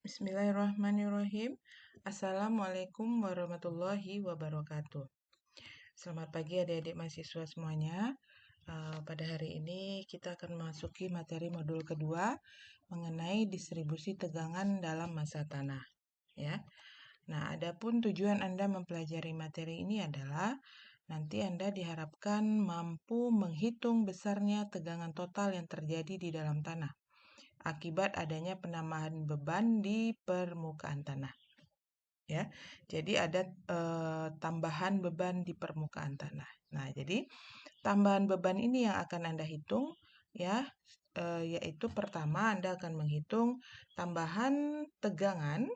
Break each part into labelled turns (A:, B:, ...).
A: Bismillahirrahmanirrahim. Assalamualaikum warahmatullahi wabarakatuh. Selamat pagi adik-adik mahasiswa semuanya. Pada hari ini kita akan memasuki materi modul kedua mengenai distribusi tegangan dalam massa tanah. Ya. Nah, adapun tujuan Anda mempelajari materi ini adalah nanti Anda diharapkan mampu menghitung besarnya tegangan total yang terjadi di dalam tanah akibat adanya penambahan beban di permukaan tanah. Ya, jadi ada tambahan beban di permukaan tanah. Nah, jadi tambahan beban ini yang akan Anda hitung, ya, yaitu pertama Anda akan menghitung tambahan tegangan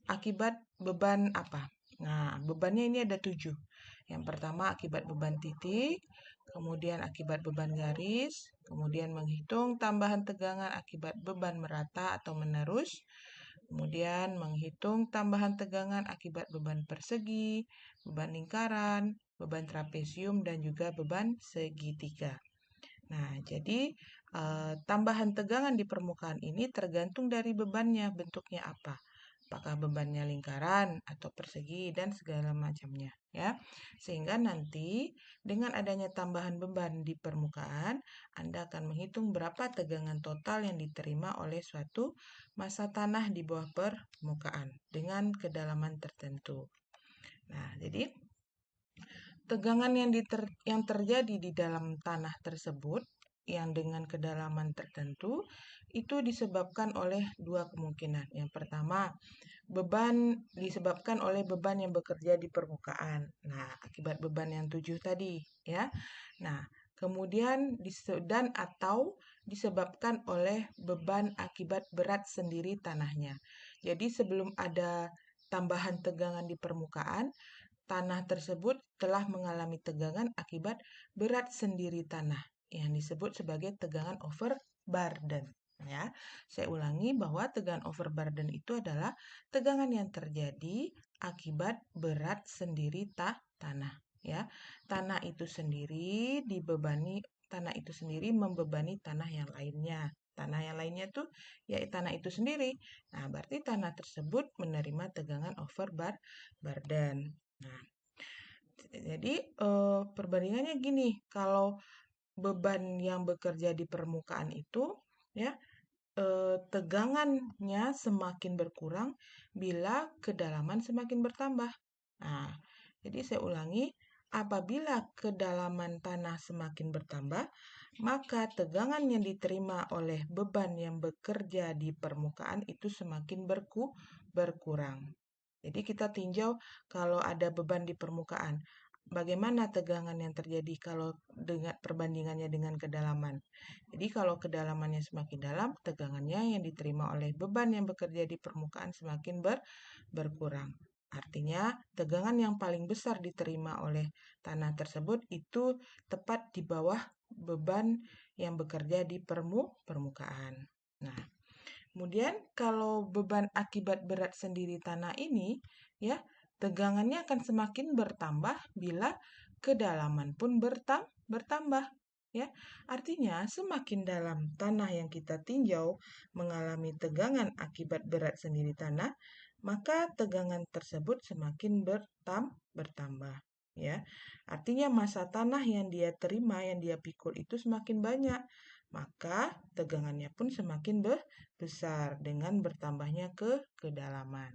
A: akibat beban apa. Nah, bebannya ini ada 7. Yang pertama akibat beban titik, kemudian akibat beban garis, kemudian menghitung tambahan tegangan akibat beban merata atau menerus, kemudian menghitung tambahan tegangan akibat beban persegi, beban lingkaran, beban trapesium, dan juga beban segitiga. Nah, jadi tambahan tegangan di permukaan ini tergantung dari bebannya, bentuknya apa. Apakah bebannya lingkaran atau persegi dan segala macamnya, ya. Sehingga nanti dengan adanya tambahan beban di permukaan, Anda akan menghitung berapa tegangan total yang diterima oleh suatu massa tanah di bawah permukaan dengan kedalaman tertentu. Nah, jadi tegangan yang terjadi di dalam tanah tersebut yang dengan kedalaman tertentu itu disebabkan oleh dua kemungkinan. Yang pertama, beban disebabkan oleh beban yang bekerja di permukaan. Nah, akibat beban yang 7 tadi, ya. Nah, kemudian dan atau disebabkan oleh beban akibat berat sendiri tanahnya. Jadi sebelum ada tambahan tegangan di permukaan, tanah tersebut telah mengalami tegangan akibat berat sendiri tanah yang disebut sebagai tegangan overburden. Ya, saya ulangi bahwa tegangan overburden itu adalah tegangan yang terjadi akibat berat sendiri tanah. Ya, tanah itu sendiri membebani tanah yang lainnya. Tanah yang lainnya tuh ya tanah itu sendiri. Nah, berarti tanah tersebut menerima tegangan overburden. Nah, jadi perbandingannya gini, kalau beban yang bekerja di permukaan itu ya tegangannya semakin berkurang bila kedalaman semakin bertambah. Nah, jadi saya ulangi, apabila kedalaman tanah semakin bertambah, maka tegangan yang diterima oleh beban yang bekerja di permukaan itu semakin berkurang. Jadi kita tinjau kalau ada beban di permukaan. Bagaimana tegangan yang terjadi kalau dengan perbandingannya dengan kedalaman. Jadi kalau kedalamannya semakin dalam, tegangannya yang diterima oleh beban yang bekerja di permukaan semakin berkurang. Artinya, tegangan yang paling besar diterima oleh tanah tersebut itu tepat di bawah beban yang bekerja di permukaan. Nah, kemudian kalau beban akibat berat sendiri tanah ini, ya, tegangannya akan semakin bertambah bila kedalaman pun bertambah. Ya, artinya semakin dalam tanah yang kita tinjau mengalami tegangan akibat berat sendiri tanah, maka tegangan tersebut semakin bertambah. Ya, artinya massa tanah yang dia terima, yang dia pikul itu semakin banyak, maka tegangannya pun semakin besar dengan bertambahnya kedalaman.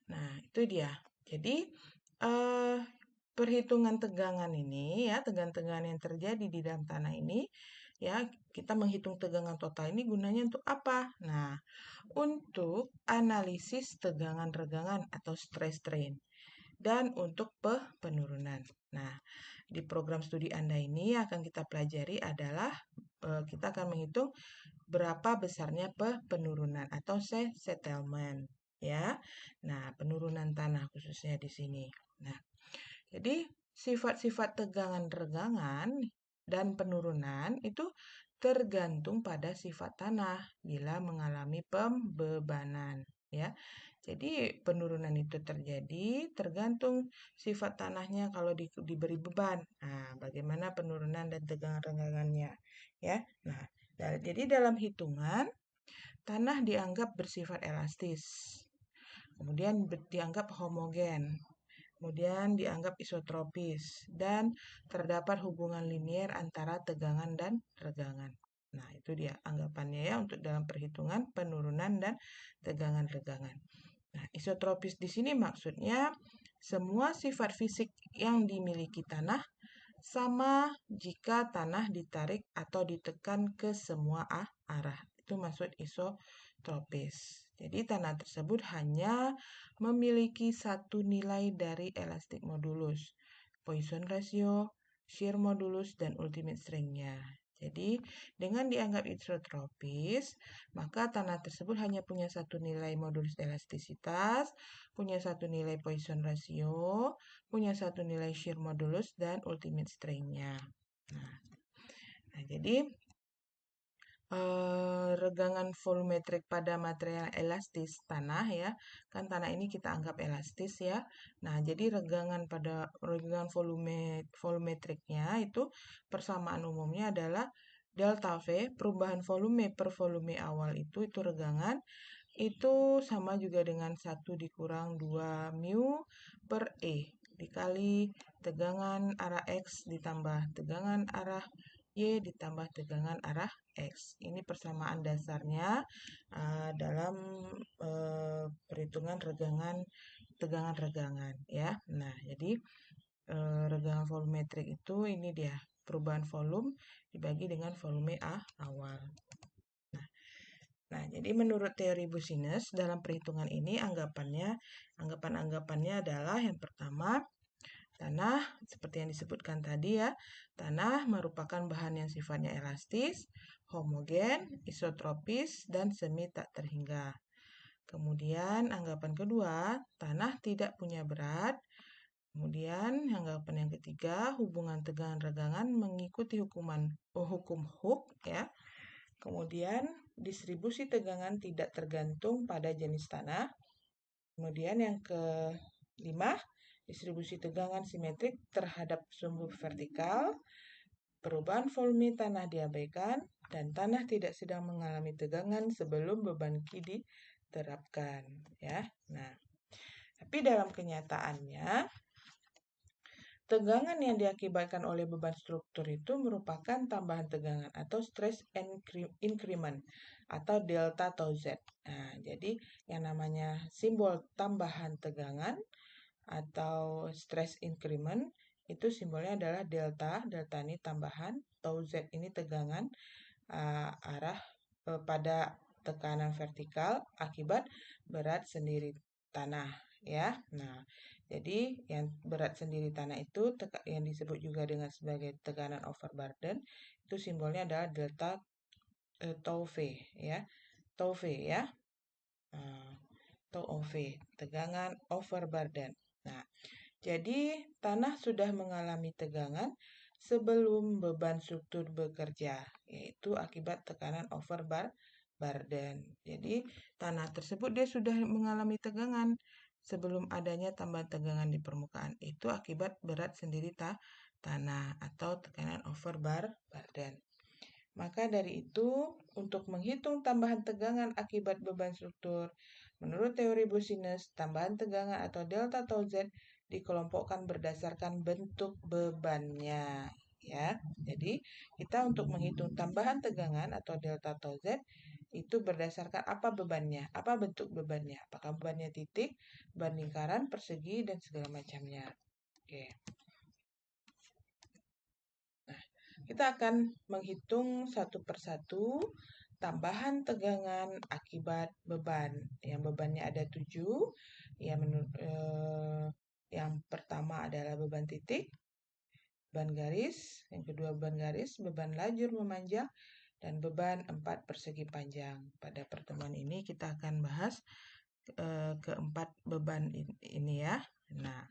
A: Nah, itu dia. Jadi, perhitungan tegangan ini ya, tegangan-tegangan yang terjadi di dalam tanah ini ya, kita menghitung tegangan total ini gunanya untuk apa? Nah, untuk analisis tegangan regangan atau stress strain dan untuk penurunan. Nah, di program studi Anda ini akan kita pelajari adalah kita akan menghitung berapa besarnya penurunan atau settlement ya. Nah, penurunan tanah khususnya di sini. Nah, jadi sifat-sifat tegangan regangan dan penurunan itu tergantung pada sifat tanah bila mengalami pembebanan ya. Jadi penurunan itu terjadi tergantung sifat tanahnya kalau diberi beban. Nah, bagaimana penurunan dan tegangan regangannya ya. Nah, jadi dalam hitungan tanah dianggap bersifat elastis, kemudian dianggap homogen, kemudian dianggap isotropis, dan terdapat hubungan linier antara tegangan dan regangan. Nah, itu dia anggapannya ya untuk dalam perhitungan penurunan dan tegangan regangan. Nah, isotropis di sini maksudnya semua sifat fisik yang dimiliki tanah sama jika tanah ditarik atau ditekan ke semua arah. Itu maksud isotropis. Jadi tanah tersebut hanya memiliki satu nilai dari elastic modulus, Poisson ratio, shear modulus, dan ultimate strength-nya. Jadi, dengan dianggap isotropis, maka tanah tersebut hanya punya satu nilai modulus elastisitas, punya satu nilai Poisson ratio, punya satu nilai shear modulus, dan ultimate strength-nya. Nah, jadi regangan volumetrik pada material elastis tanah ya, kan tanah ini kita anggap elastis ya. Nah, jadi regangan volumetriknya itu persamaan umumnya adalah delta V, perubahan volume per volume awal itu regangan, itu sama juga dengan 1 dikurang 2 mu per E dikali tegangan arah X ditambah tegangan arah Y ditambah tegangan arah X. Ini persamaan dasarnya dalam perhitungan tegangan regangan ya. Nah, jadi regangan volumetrik itu ini dia perubahan volume dibagi dengan volume awal. Nah, jadi menurut teori business dalam perhitungan ini anggapan-anggapannya adalah yang pertama, tanah seperti yang disebutkan tadi ya, tanah merupakan bahan yang sifatnya elastis, homogen, isotropis, dan semi tak terhingga. Kemudian anggapan kedua, tanah tidak punya berat. Kemudian anggapan yang ketiga, hubungan tegangan regangan mengikuti hukum Hooke ya. Kemudian distribusi tegangan tidak tergantung pada jenis tanah. Kemudian yang kelima, distribusi tegangan simetrik terhadap sumbu vertikal, perubahan volume tanah diabaikan, dan tanah tidak sedang mengalami tegangan sebelum beban Q diterapkan. Ya. Nah, tapi dalam kenyataannya, tegangan yang diakibatkan oleh beban struktur itu merupakan tambahan tegangan atau stress increment atau delta atau Z. Nah, jadi yang namanya simbol tambahan tegangan atau stress increment itu simbolnya adalah delta. Delta ini tambahan, tau Z ini tegangan arah pada tekanan vertikal akibat berat sendiri tanah ya. Nah, jadi yang berat sendiri tanah itu yang disebut juga dengan sebagai tekanan overburden itu simbolnya adalah delta tau V ya. Tau V ya. Tau V, tegangan overburden. Nah, jadi tanah sudah mengalami tegangan sebelum beban struktur bekerja, yaitu akibat tekanan overburden. Jadi tanah tersebut dia sudah mengalami tegangan sebelum adanya tambahan tegangan di permukaan. Itu akibat berat sendiri tanah atau tekanan overburden. Maka dari itu, untuk menghitung tambahan tegangan akibat beban struktur, menurut teori business, tambahan tegangan atau delta tau Z dikelompokkan berdasarkan bentuk bebannya. Ya, jadi kita untuk menghitung tambahan tegangan atau delta tau Z itu berdasarkan apa bebannya, apa bentuk bebannya, apakah bebannya titik, beban lingkaran, persegi, dan segala macamnya. Oke. Nah, kita akan menghitung satu persatu tambahan tegangan akibat beban. Yang bebannya ada 7. Yang pertama adalah beban titik, beban garis, yang kedua beban garis, beban lajur memanjang, dan beban 4 persegi panjang. Pada pertemuan ini kita akan bahas keempat beban ini ya. Nah,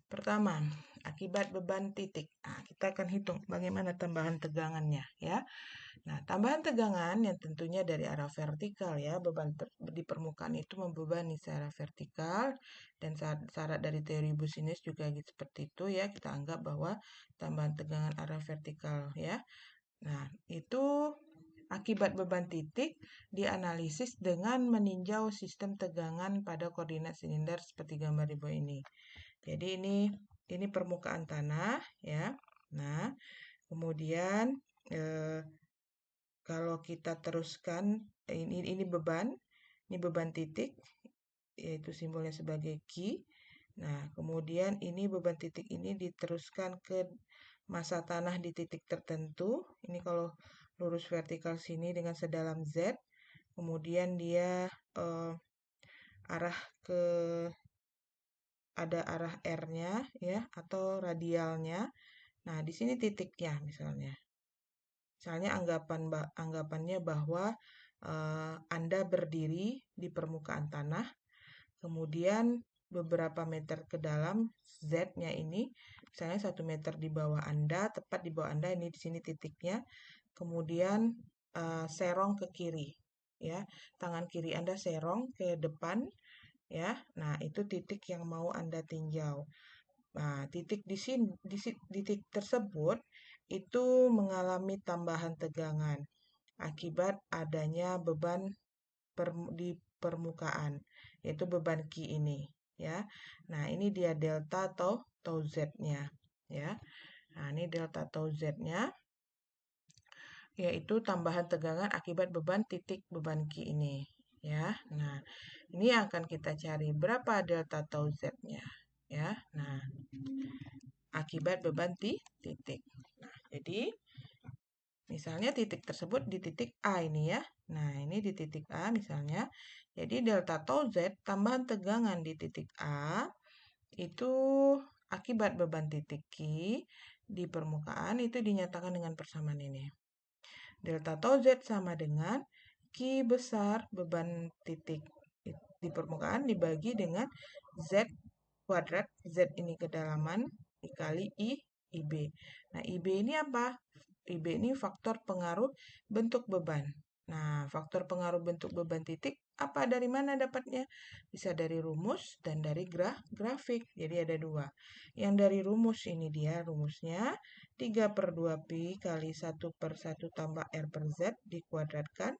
A: pertama, akibat beban titik. Nah, kita akan hitung bagaimana tambahan tegangannya ya. Nah, tambahan tegangan yang tentunya dari arah vertikal ya, beban di permukaan itu membebani secara vertikal dan syarat dari teori business juga gitu, seperti itu ya, kita anggap bahwa tambahan tegangan arah vertikal ya. Nah, itu akibat beban titik dianalisis dengan meninjau sistem tegangan pada koordinat silinder seperti gambar di bawah ini. Jadi ini permukaan tanah ya. Nah, kemudian kalau kita teruskan ini beban titik yaitu simbolnya sebagai Q. Nah, kemudian ini beban titik ini diteruskan ke massa tanah di titik tertentu. Ini kalau lurus vertikal sini dengan sedalam Z. Kemudian dia arah ke ada arah R-nya ya atau radialnya. Nah, di sini titiknya misalnya. Misalnya anggapannya bahwa Anda berdiri di permukaan tanah, kemudian beberapa meter ke dalam Z-nya ini, misalnya 1 meter di bawah Anda, tepat di bawah Anda, ini di sini titiknya, kemudian serong ke kiri, ya, tangan kiri Anda serong ke depan, ya, nah itu titik yang mau Anda tinjau. Nah, titik di sini, titik tersebut itu mengalami tambahan tegangan akibat adanya beban di permukaan, yaitu beban Q ini, ya. Nah, ini dia delta atau Z-nya, ya. Nah, ini delta atau Z-nya, yaitu tambahan tegangan akibat beban titik beban Q ini, ya. Nah, ini yang akan kita cari berapa delta atau Z-nya, ya. Nah, akibat beban titik. Nah, jadi misalnya titik tersebut di titik A ini ya. Nah, ini di titik A misalnya. Jadi delta tau Z tambahan tegangan di titik A itu akibat beban titik Q di permukaan itu dinyatakan dengan persamaan ini. Delta tau Z sama dengan Q besar beban titik di permukaan dibagi dengan Z kuadrat. Z ini kedalaman dikali IB. Nah, IB ini apa? IB ini faktor pengaruh bentuk beban. Nah, faktor pengaruh bentuk beban titik apa dari mana dapatnya? Bisa dari rumus dan dari grafik. Jadi ada dua. Yang dari rumus ini dia rumusnya 3/2 pi kali 1/1 tambah R per Z dikuadratkan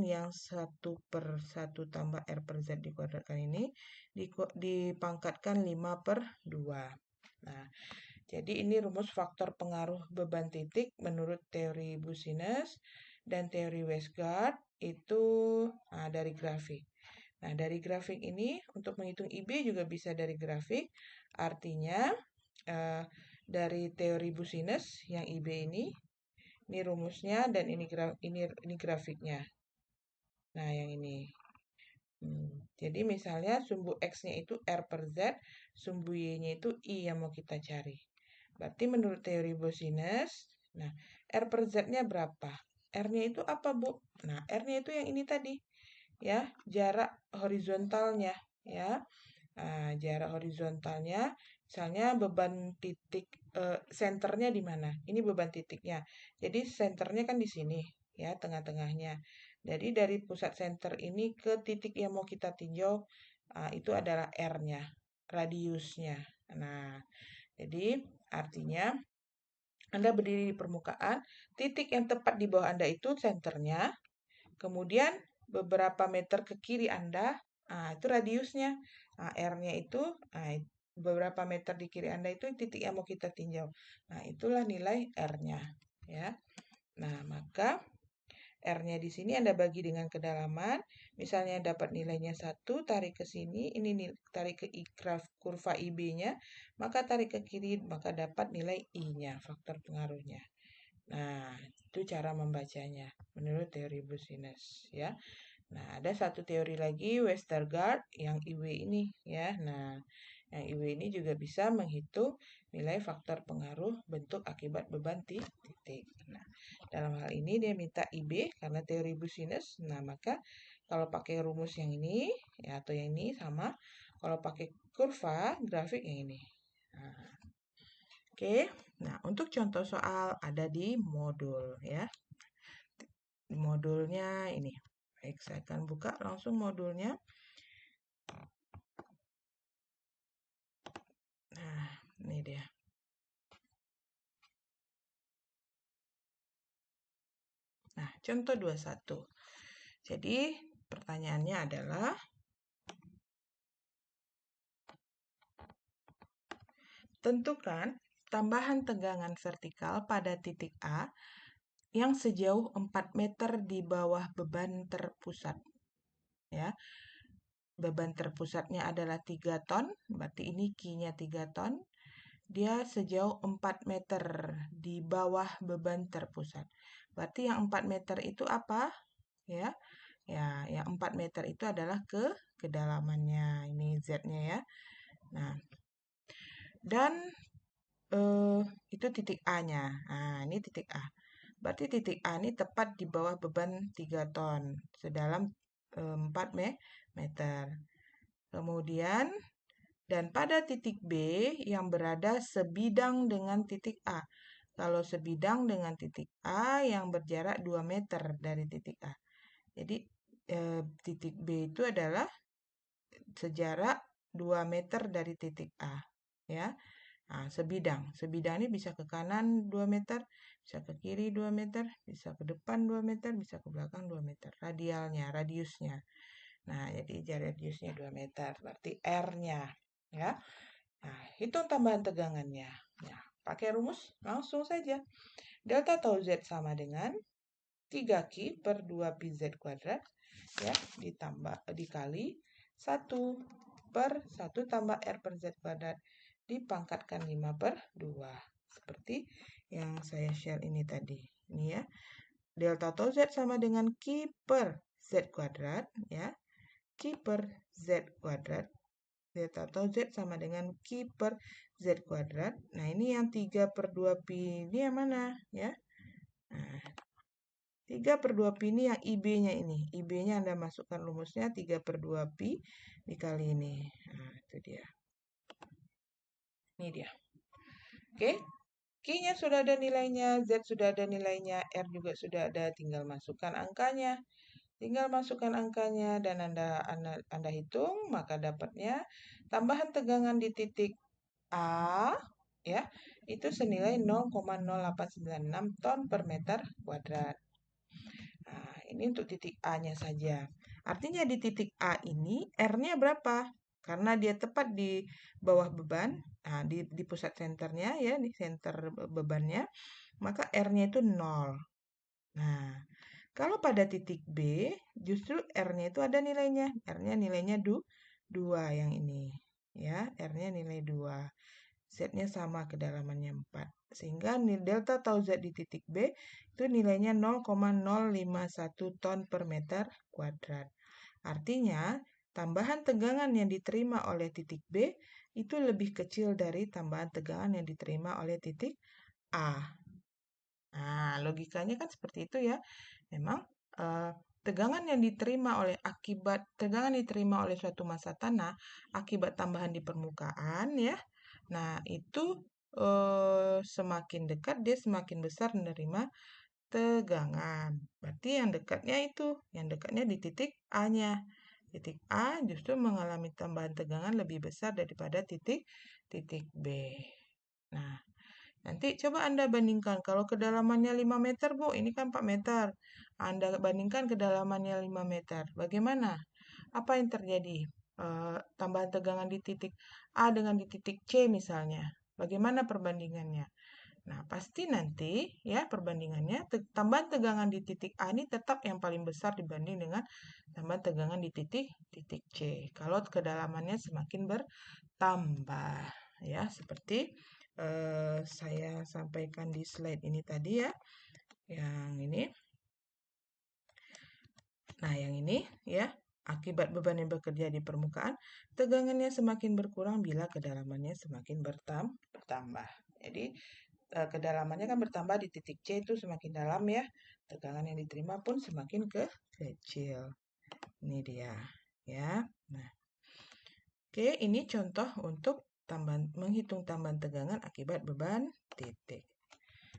A: yang 1/1 tambah R per Z dikuadratkan ini dipangkatkan 5/2. Nah, jadi ini rumus faktor pengaruh beban titik menurut teori Business dan teori Westgard itu dari grafik. Nah, dari grafik ini untuk menghitung IB juga bisa dari grafik. Artinya dari teori Business yang IB ini rumusnya dan ini grafiknya. Nah, yang ini. Jadi misalnya sumbu X-nya itu R per Z, sumbu Y-nya itu I yang mau kita cari. Berarti menurut teori Business, nah R per Z-nya berapa? R-nya itu apa, Bu? Nah, R-nya itu yang ini tadi. Ya, jarak horizontalnya, ya. Nah, jarak horizontalnya misalnya beban titik senternya di mana? Ini beban titiknya. Jadi senternya kan di sini, ya, tengah-tengahnya. Jadi dari pusat senter ini ke titik yang mau kita tinjau itu adalah R-nya, radiusnya. Nah, jadi artinya Anda berdiri di permukaan, titik yang tepat di bawah Anda itu senternya, kemudian beberapa meter ke kiri Anda, itu radiusnya. R-nya itu beberapa meter di kiri Anda itu titik yang mau kita tinjau. Nah, itulah nilai R-nya, ya. Nah, maka R-nya di sini Anda bagi dengan kedalaman. Misalnya dapat nilainya 1, tarik ke sini, ini tarik ke kurva IB-nya, maka tarik ke kiri, maka dapat nilai I-nya, faktor pengaruhnya. Nah, itu cara membacanya menurut teori Business, ya. Nah, ada satu teori lagi Westergaard yang IW ini, ya. Nah, yang IW ini juga bisa menghitung nilai faktor pengaruh bentuk akibat beban titik. Nah, dalam hal ini dia minta IB karena teori Business. Nah, maka kalau pakai rumus yang ini ya atau yang ini sama, kalau pakai kurva grafik yang ini. Nah, oke. Nah, untuk contoh soal ada di modul ya. Di modulnya ini. Baik, saya akan buka langsung modulnya. Nah, ini dia. Contoh 21. Jadi, pertanyaannya adalah, tentukan tambahan tegangan vertikal pada titik A yang sejauh 4 meter di bawah beban terpusat. Ya, beban terpusatnya adalah 3 ton, berarti ini Q-nya 3 ton. Dia sejauh 4 meter di bawah beban terpusat. Berarti yang 4 meter itu apa? Ya, yang 4 meter itu adalah kedalamannya. Ini Z-nya ya. Nah, dan itu titik A-nya. Nah, ini titik A. Berarti titik A ini tepat di bawah beban 3 ton sedalam 4 meter. Kemudian, dan pada titik B yang berada sebidang dengan titik A. Kalau sebidang dengan titik A yang berjarak 2 meter dari titik A. Jadi, titik B itu adalah sejarak 2 meter dari titik A. Ya. Nah, sebidang. Sebidang ini bisa ke kanan 2 meter, bisa ke kiri 2 meter, bisa ke depan 2 meter, bisa ke belakang 2 meter. Radialnya, radiusnya. Nah, jadi radiusnya 2 meter, berarti R-nya. Ya. Nah, hitung tambahan tegangannya. Ya, pakai rumus langsung saja. Delta tau Z sama dengan 3Q per 2PZ kuadrat, ya, dikali 1 per 1 tambah R per Z kuadrat dipangkatkan 5 per 2. Seperti yang saya share ini tadi. Ini ya. Delta tau Z sama dengan Q per Z kuadrat, ya. Q per Z kuadrat. Delta tau Z sama dengan Q per Z kuadrat. Nah, ini yang 3 per 2 Pi ini yang mana? Ya. Nah, 3 per 2 Pi ini yang IB-nya ini. IB-nya Anda masukkan rumusnya 3 per 2 Pi dikali ini. Nah, itu dia. Ini dia. Oke. Q-nya sudah ada nilainya, Z sudah ada nilainya, R juga sudah ada. Tinggal masukkan angkanya. Tinggal masukkan angkanya dan Anda hitung, maka dapatnya tambahan tegangan di titik A, ya, itu senilai 0,0896 ton per meter kuadrat. Nah, ini untuk titik A-nya saja. Artinya di titik A ini R-nya berapa? Karena dia tepat di bawah beban, nah, di pusat senternya ya, di center bebannya, maka R-nya itu 0. Nah, kalau pada titik B, justru R-nya itu ada nilainya. R-nya nilainya 2 yang ini. Ya, R-nya nilai 2. Z-nya sama, kedalamannya 4. Sehingga delta tau Z di titik B itu nilainya 0,051 ton per meter kuadrat. Artinya, tambahan tegangan yang diterima oleh titik B itu lebih kecil dari tambahan tegangan yang diterima oleh titik A. Nah, logikanya kan seperti itu ya. Memang tegangan yang diterima oleh suatu massa tanah akibat tambahan di permukaan ya. Nah, itu semakin dekat dia semakin besar menerima tegangan. Berarti yang dekatnya di titik A-nya. Titik A justru mengalami tambahan tegangan lebih besar daripada titik B. Nah, nanti coba Anda bandingkan. Kalau kedalamannya 5 meter, Bu, ini kan 4 meter. Anda bandingkan kedalamannya 5 meter. Bagaimana? Apa yang terjadi? Tambahan tegangan di titik A dengan di titik C misalnya. Bagaimana perbandingannya? Nah, pasti nanti ya perbandingannya tambahan tegangan di titik A ini tetap yang paling besar dibanding dengan tambahan tegangan di titik C. Kalau kedalamannya semakin bertambah ya, seperti saya sampaikan di slide ini tadi ya. Yang ini. Nah, yang ini ya. Akibat beban yang bekerja di permukaan, tegangannya semakin berkurang bila kedalamannya semakin bertambah. Jadi, kedalamannya kan bertambah di titik C itu semakin dalam ya. Tegangan yang diterima pun semakin kecil. Ini dia ya. Nah, oke, ini contoh untuk menghitung tambahan tegangan akibat beban titik.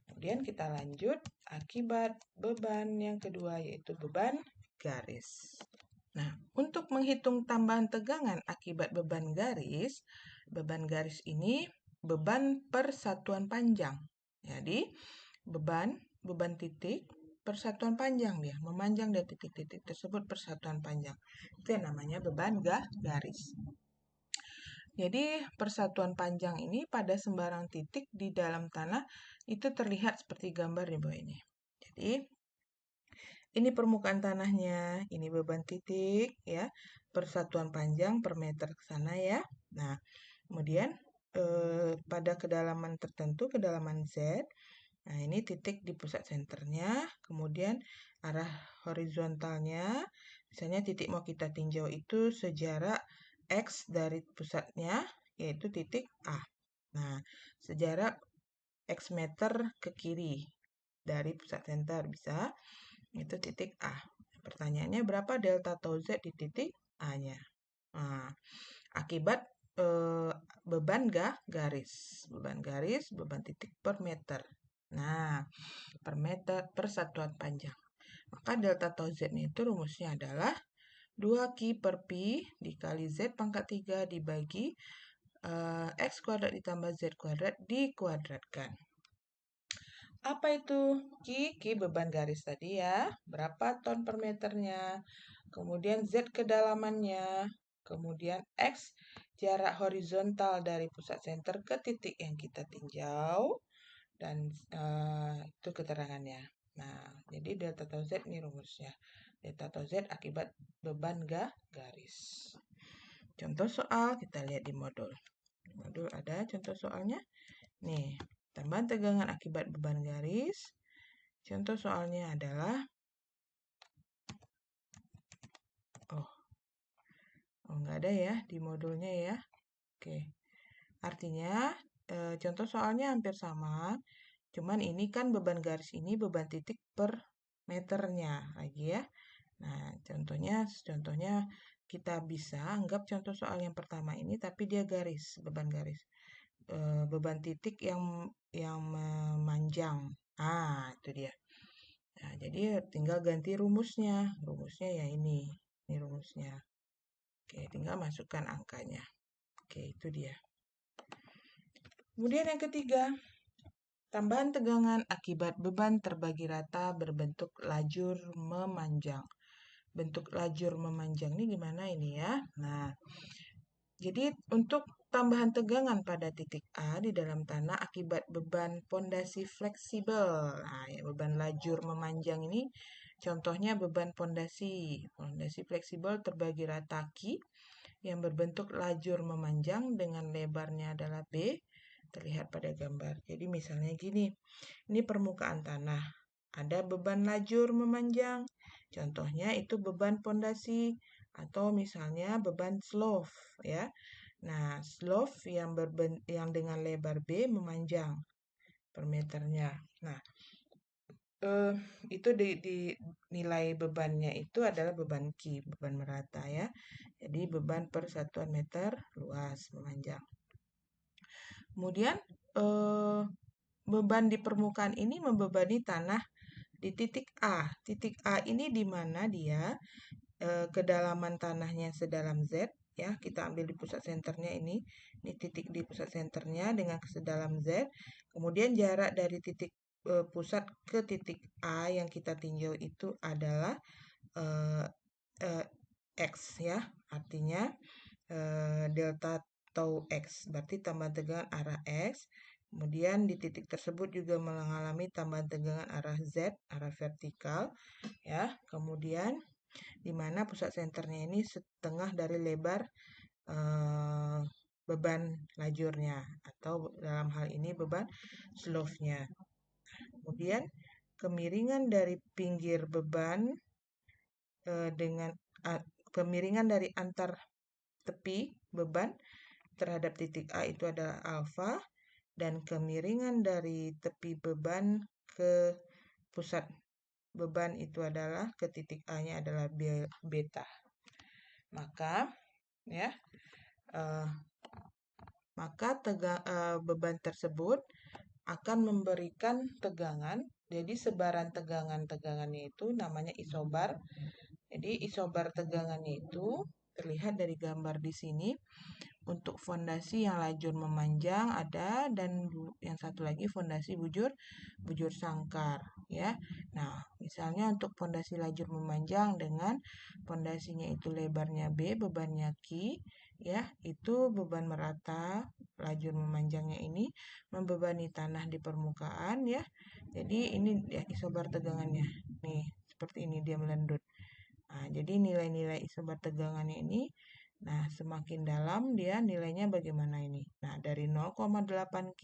A: Kemudian kita lanjut akibat beban yang kedua yaitu beban garis. Nah, untuk menghitung tambahan tegangan akibat beban garis ini beban per satuan panjang. Jadi, beban titik persatuan panjang dia, memanjang dari titik-titik tersebut persatuan panjang. Itu yang namanya beban garis. Jadi persatuan panjang ini pada sembarang titik di dalam tanah itu terlihat seperti gambar di bawah ini. Jadi ini permukaan tanahnya, ini beban titik ya, persatuan panjang per meter ke sana ya. Nah, kemudian pada kedalaman tertentu, kedalaman Z, nah ini titik di pusat senternya, kemudian arah horizontalnya, misalnya titik mau kita tinjau itu sejarak X dari pusatnya, yaitu titik A. Nah, sejarak X meter ke kiri dari pusat senter bisa, itu titik A. Pertanyaannya berapa delta tau Z di titik A-nya? Nah, akibat beban garis, beban titik per meter. Nah, per meter per satuan panjang. Maka delta tau Z itu rumusnya adalah 2Q per Pi dikali Z pangkat 3 dibagi X kuadrat ditambah Z kuadrat dikuadratkan. Apa itu Q beban garis tadi ya. Berapa ton per meternya. Kemudian Z kedalamannya. Kemudian X jarak horizontal dari pusat senter ke titik yang kita tinjau. Dan itu keterangannya. Nah, jadi delta tau Z ini rumusnya. Delta tau Z akibat beban garis. Contoh soal kita lihat di modul. Di modul ada contoh soalnya. Nih, tambahan tegangan akibat beban garis. Contoh soalnya adalah nggak ada ya di modulnya ya. Oke. Artinya contoh soalnya hampir sama. Cuman ini kan beban garis ini beban titik per meternya lagi ya. Nah, contohnya kita bisa anggap contoh soal yang pertama ini tapi dia garis, beban garis. Beban titik yang memanjang. Ah, itu dia. Nah, jadi tinggal ganti rumusnya. Rumusnya ya ini. Ini rumusnya. Oke, tinggal masukkan angkanya. Oke, itu dia. Kemudian yang ketiga, tambahan tegangan akibat beban terbagi rata berbentuk lajur memanjang. Bentuk lajur memanjang ini gimana ini ya? Nah, jadi untuk tambahan tegangan pada titik A di dalam tanah akibat beban pondasi fleksibel. Nah, ya, beban lajur memanjang ini contohnya beban pondasi. Pondasi fleksibel terbagi rata Q yang berbentuk lajur memanjang dengan lebarnya adalah B. Terlihat pada gambar. Jadi misalnya gini, ini permukaan tanah. Ada beban lajur memanjang. Contohnya itu beban pondasi atau misalnya beban slope ya. Nah, slope yang dengan lebar B memanjang per meternya. Nah, itu di nilai bebannya itu adalah beban Q, beban merata ya. Jadi beban per satuan meter luas memanjang. Kemudian beban di permukaan ini membebani tanah di titik A. Titik A ini di mana dia kedalaman tanahnya sedalam Z ya. Kita ambil di pusat senternya ini titik di pusat senternya dengan sedalam Z. Kemudian jarak dari titik pusat ke titik A yang kita tinjau itu adalah X ya. Artinya delta tau X, berarti tambahan tegangan arah X. Kemudian di titik tersebut juga mengalami tambahan tegangan arah Z, arah vertikal, ya. Kemudian di mana pusat senternya ini setengah dari lebar beban lajurnya atau dalam hal ini beban slope-nya. Kemudian kemiringan dari pinggir beban dengan kemiringan dari antar tepi beban terhadap titik A itu adalah alfa dan kemiringan dari tepi beban ke pusat beban itu adalah ke titik A-nya adalah beta. Maka ya beban tersebut akan memberikan tegangan. Jadi sebaran tegangannya itu namanya isobar. Jadi isobar tegangannya itu terlihat dari gambar di sini. Untuk fondasi yang lajur memanjang ada dan yang satu lagi fondasi bujur sangkar ya. Nah, Misalnya untuk pondasi lajur memanjang dengan pondasinya itu lebarnya B, bebannya Q, ya, itu beban merata lajur memanjangnya ini membebani tanah di permukaan, ya. Jadi ini ya isobar tegangannya. Nih, seperti ini dia melendut. Nah, jadi nilai-nilai isobar tegangannya ini, nah semakin dalam dia nilainya bagaimana ini. Nah, dari 0,8 Q,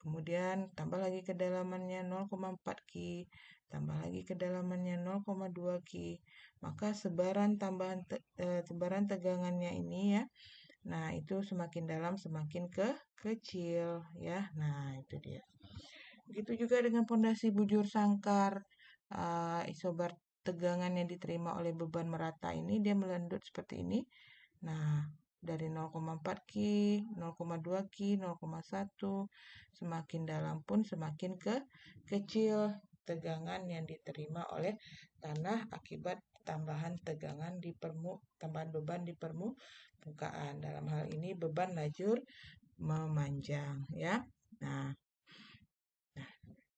A: kemudian tambah lagi kedalamannya 0,4 Q, tambah lagi kedalamannya 0,2 Q, maka sebaran tegangannya ini ya. Nah, itu semakin dalam semakin kecil ya. Nah, itu dia. Begitu juga dengan pondasi bujur sangkar. Isobar tegangan yang diterima oleh beban merata ini dia melendut seperti ini. Nah, dari 0,4 Q, 0,2 Q, 0,1, semakin dalam pun semakin kecil tegangan yang diterima oleh tanah akibat tambahan tegangan tambahan beban di permukaan. Dalam hal ini beban lajur memanjang ya. Nah,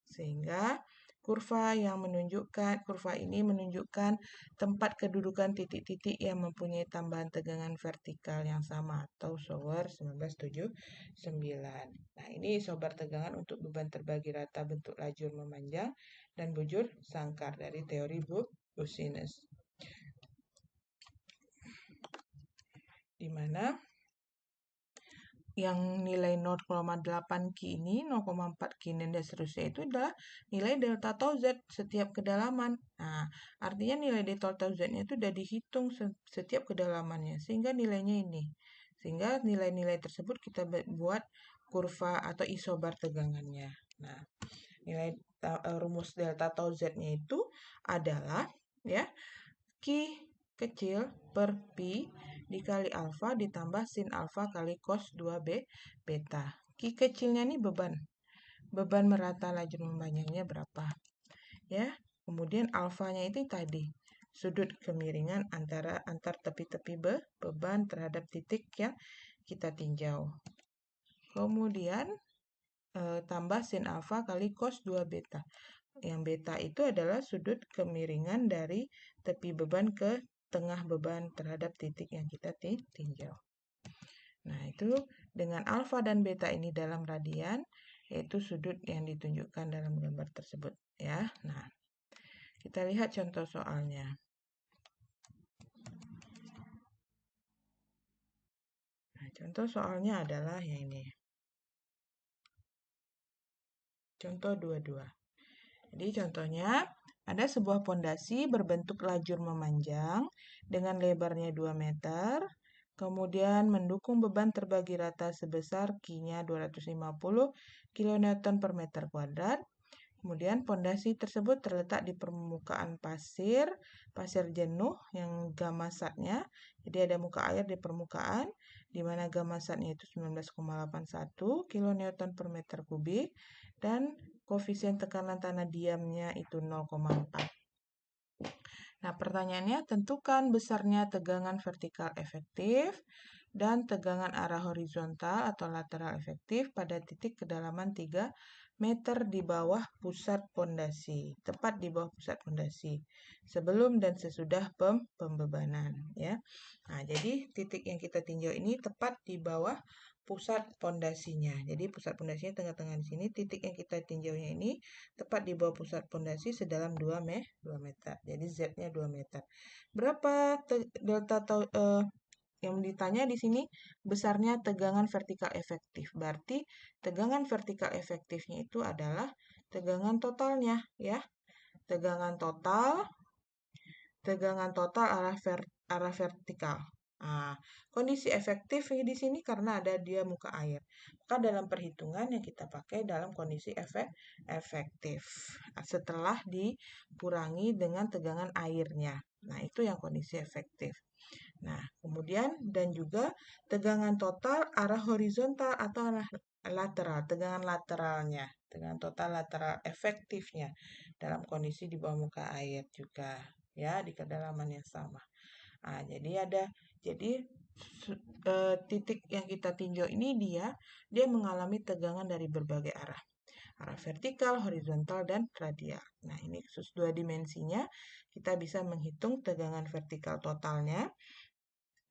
A: sehingga kurva ini menunjukkan tempat kedudukan titik-titik yang mempunyai tambahan tegangan vertikal yang sama atau Shower 1979. Nah, ini isobar tegangan untuk beban terbagi rata bentuk lajur memanjang dan bujur sangkar dari teori Business. Di mana yang nilai 0,8 Q ini, 0,4 Q dan seterusnya itu adalah nilai delta tau Z setiap kedalaman. Nah, artinya nilai delta tau Z-nya itu sudah dihitung setiap kedalamannya, sehingga nilainya ini. Sehingga nilai-nilai tersebut kita buat kurva atau isobar tegangannya. Nah, nilai rumus delta tau Z-nya itu adalah ya Q kecil per pi dikali alfa ditambah sin alfa kali cos 2 beta. Q kecilnya ini beban merata lajur memanjangnya berapa ya. Kemudian alfanya itu tadi sudut kemiringan antar tepi-tepi beban terhadap titik yang kita tinjau. Kemudian tambah sin alfa kali cos 2 beta. Yang beta itu adalah sudut kemiringan dari tepi beban ke tengah beban terhadap titik yang kita tinjau. Nah, itu dengan alfa dan beta ini dalam radian, yaitu sudut yang ditunjukkan dalam gambar tersebut ya. Nah, kita lihat contoh soalnya. Nah, contoh soalnya adalah yang ini. Contoh 22. Jadi contohnya ada sebuah pondasi berbentuk lajur memanjang dengan lebarnya 2 meter, kemudian mendukung beban terbagi rata sebesar Q-nya 250 kN per meter kuadrat. Kemudian pondasi tersebut terletak di permukaan pasir jenuh yang gamma satnya. Jadi ada muka air di permukaan, di mana gamma satnya itu 19,81 kN per meter kubik, dan koefisien tekanan tanah diamnya itu 0,4. Nah, pertanyaannya, tentukan besarnya tegangan vertikal efektif dan tegangan arah horizontal atau lateral efektif pada titik kedalaman 3 meter di bawah pusat pondasi, tepat di bawah pusat pondasi, sebelum dan sesudah pembebanan ya. Nah, jadi titik yang kita tinjau ini tepat di bawah pusat pondasinya. Jadi pusat pondasinya tengah-tengah di sini, titik yang kita tinjaunya ini tepat di bawah pusat pondasi sedalam 2 meter. Jadi Z-nya 2 meter. Berapa delta yang ditanya di sini besarnya tegangan vertikal efektif. Berarti tegangan vertikal efektifnya itu adalah tegangan totalnya ya. Tegangan total arah vertikal. Nah, kondisi efektif di sini karena ada dia muka air. Maka dalam perhitungan yang kita pakai dalam kondisi efektif. Setelah dikurangi dengan tegangan airnya. Nah, itu yang kondisi efektif. Nah, kemudian dan juga tegangan total arah horizontal atau arah lateral, tegangan lateralnya, tegangan total lateral efektifnya dalam kondisi di bawah muka air juga ya, di kedalaman yang sama. Nah, jadi titik yang kita tinjau ini dia mengalami tegangan dari berbagai arah. arah vertikal, horizontal, dan radial. Nah, ini khusus 2 dimensinya, kita bisa menghitung tegangan vertikal totalnya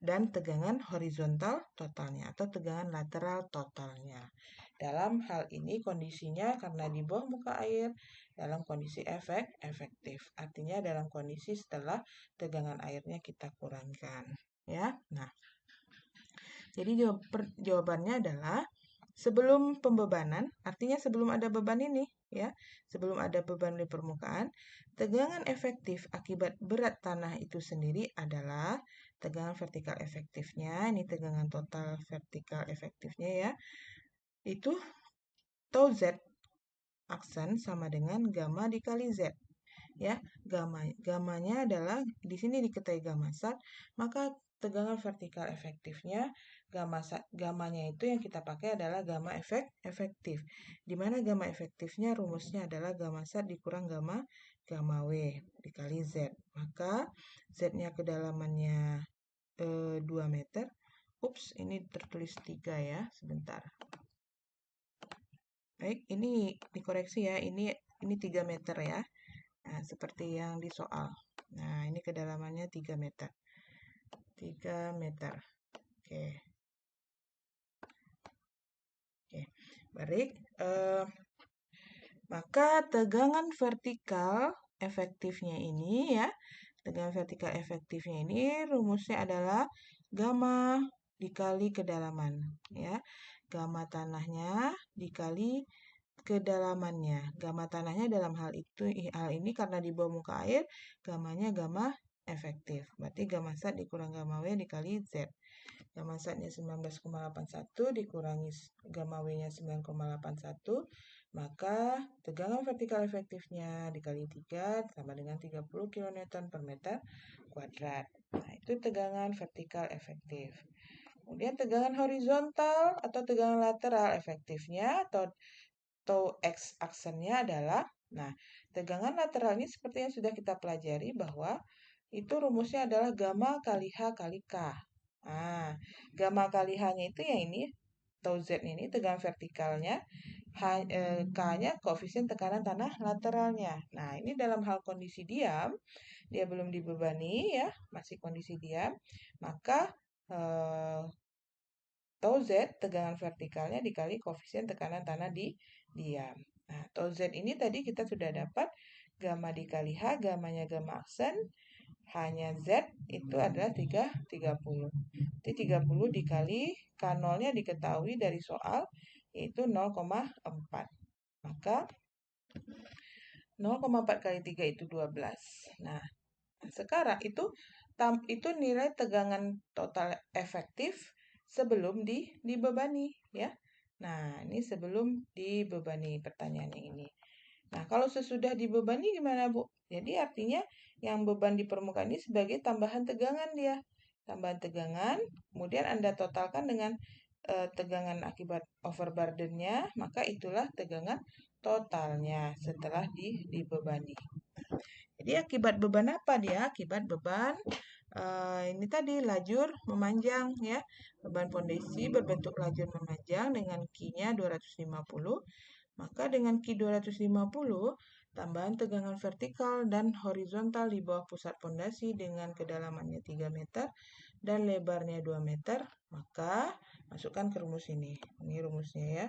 A: dan tegangan horizontal totalnya atau tegangan lateral totalnya. Dalam hal ini kondisinya karena di bawah muka air dalam kondisi efektif. Artinya dalam kondisi setelah tegangan airnya kita kurangkan, ya. Nah, jadi jawabannya adalah sebelum pembebanan, artinya sebelum ada beban ini, ya, sebelum ada beban di permukaan, tegangan efektif akibat berat tanah itu sendiri adalah tegangan vertikal efektifnya, ini tegangan total vertikal efektifnya ya, itu tau Z aksen sama dengan gamma dikali Z. Ya, gamanya adalah di sini diketahui gamma sat, maka tegangan vertikal efektifnya gamanya itu yang kita pakai adalah gamma efektif. Di mana gamma efektifnya rumusnya adalah gamma sat dikurang gamma W dikali Z. Maka Z-nya kedalamannya 2 meter. Ups, ini tertulis 3 ya, sebentar. Baik, ini dikoreksi ya, ini 3 meter ya. Nah, seperti yang di soal. Nah, ini kedalamannya 3 meter. 3 meter. Oke. Oke, baik. Maka tegangan vertikal efektifnya ini ya, tegangan vertikal efektifnya ini rumusnya adalah gamma dikali kedalaman ya. Gamma tanahnya dikali kedalamannya. Gamma tanahnya dalam hal ini karena di bawah muka air, gamanya gamma efektif. Berarti gamma sat dikurang gamma W dikali Z. Gamma satnya 19,81 dikurangi gamma W-nya 9,81, maka tegangan vertikal efektifnya dikali 3 sama dengan 30 kN per meter kuadrat. Nah, itu tegangan vertikal efektif. Kemudian tegangan horizontal atau tegangan lateral efektifnya atau X aksennya adalah, nah, tegangan lateral ini seperti yang sudah kita pelajari bahwa itu rumusnya adalah gamma kali H kali K. Nah, gamma kali H-nya itu yang ini, tau Z ini tegangan vertikalnya, K-nya koefisien tekanan tanah lateralnya. Nah, ini dalam hal kondisi diam, dia belum dibebani ya, masih kondisi diam, maka tau Z tegangan vertikalnya dikali koefisien tekanan tanah di diam. Nah, tau Z ini tadi kita sudah dapat gamma dikali H, gamanya gamma aksen, H-nya Z itu adalah 30. Jadi 30 dikali K0-nya diketahui dari soal, yaitu 0,4. Maka 0,4 kali 3 itu 12. Nah, sekarang itu nilai tegangan total efektif sebelum dibebani ya. Nah, ini sebelum dibebani pertanyaannya ini. Nah, kalau sesudah dibebani gimana, Bu? Jadi artinya yang beban di permukaan ini sebagai tambahan tegangan dia. Tambahan tegangan, kemudian Anda totalkan dengan tegangan akibat overburden-nya, maka itulah tegangan totalnya setelah dibebani. Jadi akibat beban apa dia? Akibat beban ini tadi lajur memanjang ya. Beban pondasi berbentuk lajur memanjang dengan Q-nya 250. Maka dengan Q 250, tambahan tegangan vertikal dan horizontal di bawah pusat pondasi dengan kedalamannya 3 meter dan lebarnya 2 meter, maka masukkan ke rumus ini. Ini rumusnya ya.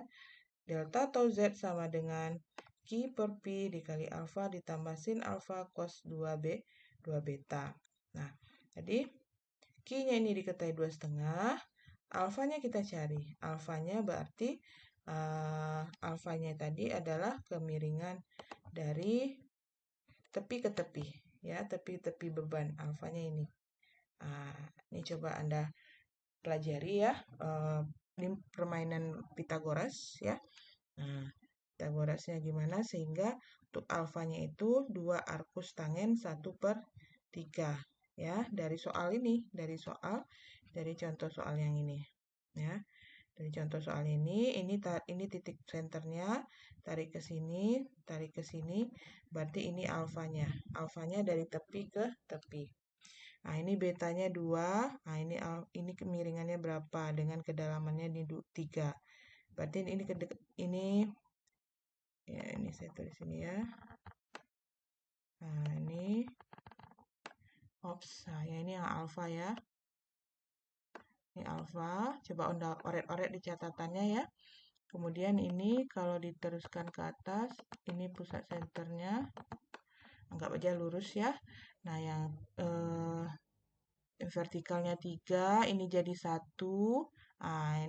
A: Delta atau Z sama dengan Q per P dikali alfa ditambah sin alfa cos 2B 2 beta. Nah, jadi Q-nya ini diketahui 2,5, alfanya kita cari. Alfanya berarti alfanya tadi adalah kemiringan dari tepi ke tepi ya, tepi-tepi beban alfanya ini. Ini coba Anda pelajari ya, ini permainan Pitagoras ya. Nah, Pitagorasnya gimana sehingga untuk alfanya itu 2 arcus tangen 1/3 ya, dari soal ini, dari contoh soal yang ini ya. Dari contoh soal ini titik senternya, tarik ke sini, berarti ini alfanya. Alfanya dari tepi ke tepi. Nah, ini betanya 2, nah ini kemiringannya berapa dengan kedalamannya di 3. Berarti ini Ya, ini saya tulis sini ya. Nah, ini ops. Nah, ya ini yang alfa ya. Ini alfa. Coba oret-oret di catatannya ya. Kemudian ini kalau diteruskan ke atas, ini pusat senternya. Anggap aja lurus ya. Nah, yang vertikalnya 3, ini jadi 1. Nah,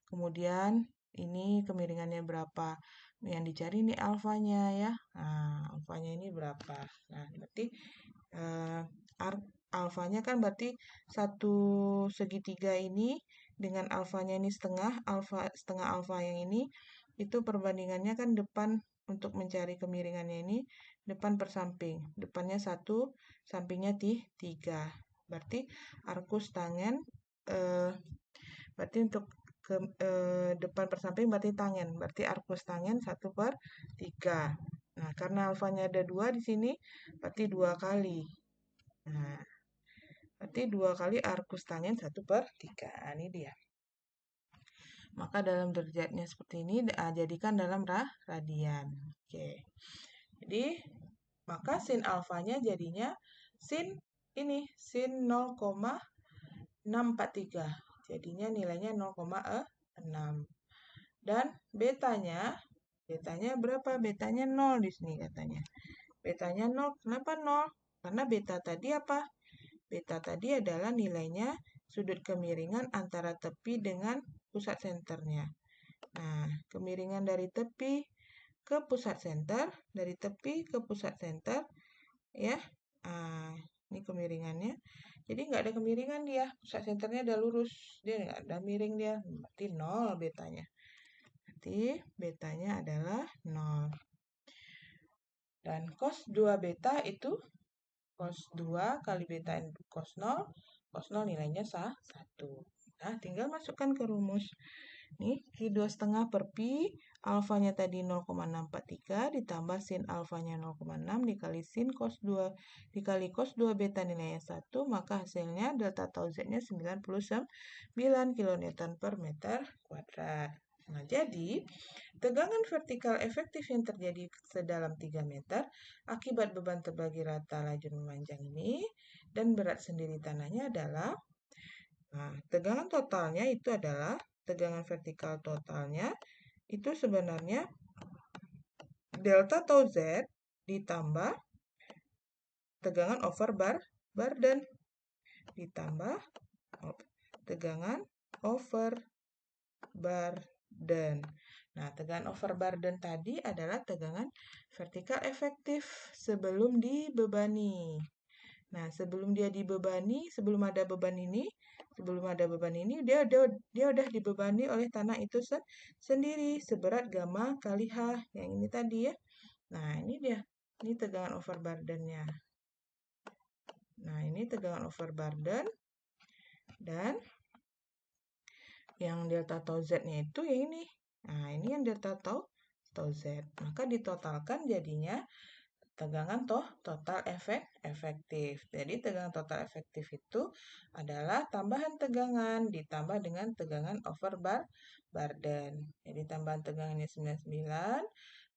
A: kemudian ini kemiringannya berapa? Yang dicari ini alfanya ya. Nah, alfanya ini berapa? Nah, berarti alfanya kan berarti satu segitiga ini dengan alfanya ini setengah alfa yang ini itu perbandingannya kan depan untuk mencari kemiringannya ini depan per samping. Depannya 1, sampingnya 3. Berarti arkus tangen berarti untuk depan per samping berarti tangen. Berarti arkus tangen 1/3. Nah, karena alfanya ada 2 di sini, berarti 2 kali. Nah, berarti 2 kali arkus tangen 1/3. Nah, ini dia. Maka dalam derajatnya seperti ini, jadikan dalam radian. Oke. Jadi, maka sin alfanya jadinya sin 0,643. Jadinya nilainya 0,6. Dan betanya berapa? Betanya 0 di sini katanya. Betanya 0. Kenapa 0? Karena beta tadi apa? Beta tadi adalah nilainya sudut kemiringan antara tepi dengan pusat senternya. Nah, kemiringan dari tepi ke pusat senter, dari tepi ke pusat senter, ya. Ini kemiringannya. Jadi nggak ada kemiringan dia, pusat senternya udah lurus, dia nggak ada miring dia, berarti 0 betanya. Berarti betanya adalah 0. Dan cos 2 beta itu cos 2 kali beta cos 0, cos 0 nilainya 1. Nah, tinggal masukkan ke rumus. Nih, Q 2,5 per Pi, alfanya tadi 0,643, ditambah sin alfanya 0,6, dikali sin cos 2, dikali cos 2 beta nilainya 1, maka hasilnya delta tau Z-nya 99 kN per meter kuadrat. Nah, jadi tegangan vertikal efektif yang terjadi sedalam 3 meter akibat beban terbagi rata lajur memanjang ini dan berat sendiri tanahnya adalah, nah, tegangan totalnya itu adalah, tegangan vertikal totalnya itu sebenarnya delta tau Z ditambah tegangan over burden ditambah tegangan over burden. Nah, tegangan over burden tadi adalah tegangan vertikal efektif sebelum dibebani. Nah, sebelum dia dibebani, sebelum ada beban ini, dia udah dibebani oleh tanah itu sendiri seberat gamma kali H yang ini tadi ya. Nah, ini dia. Ini tegangan over burden-nya. Nah, ini tegangan over burden dan yang delta tau Z-nya itu yang ini. Nah, ini yang delta tau Z. Maka ditotalkan jadinya tegangan total efektif. Jadi tegangan total efektif itu adalah tambahan tegangan ditambah dengan tegangan over burden. Jadi tambahan tegangannya 99,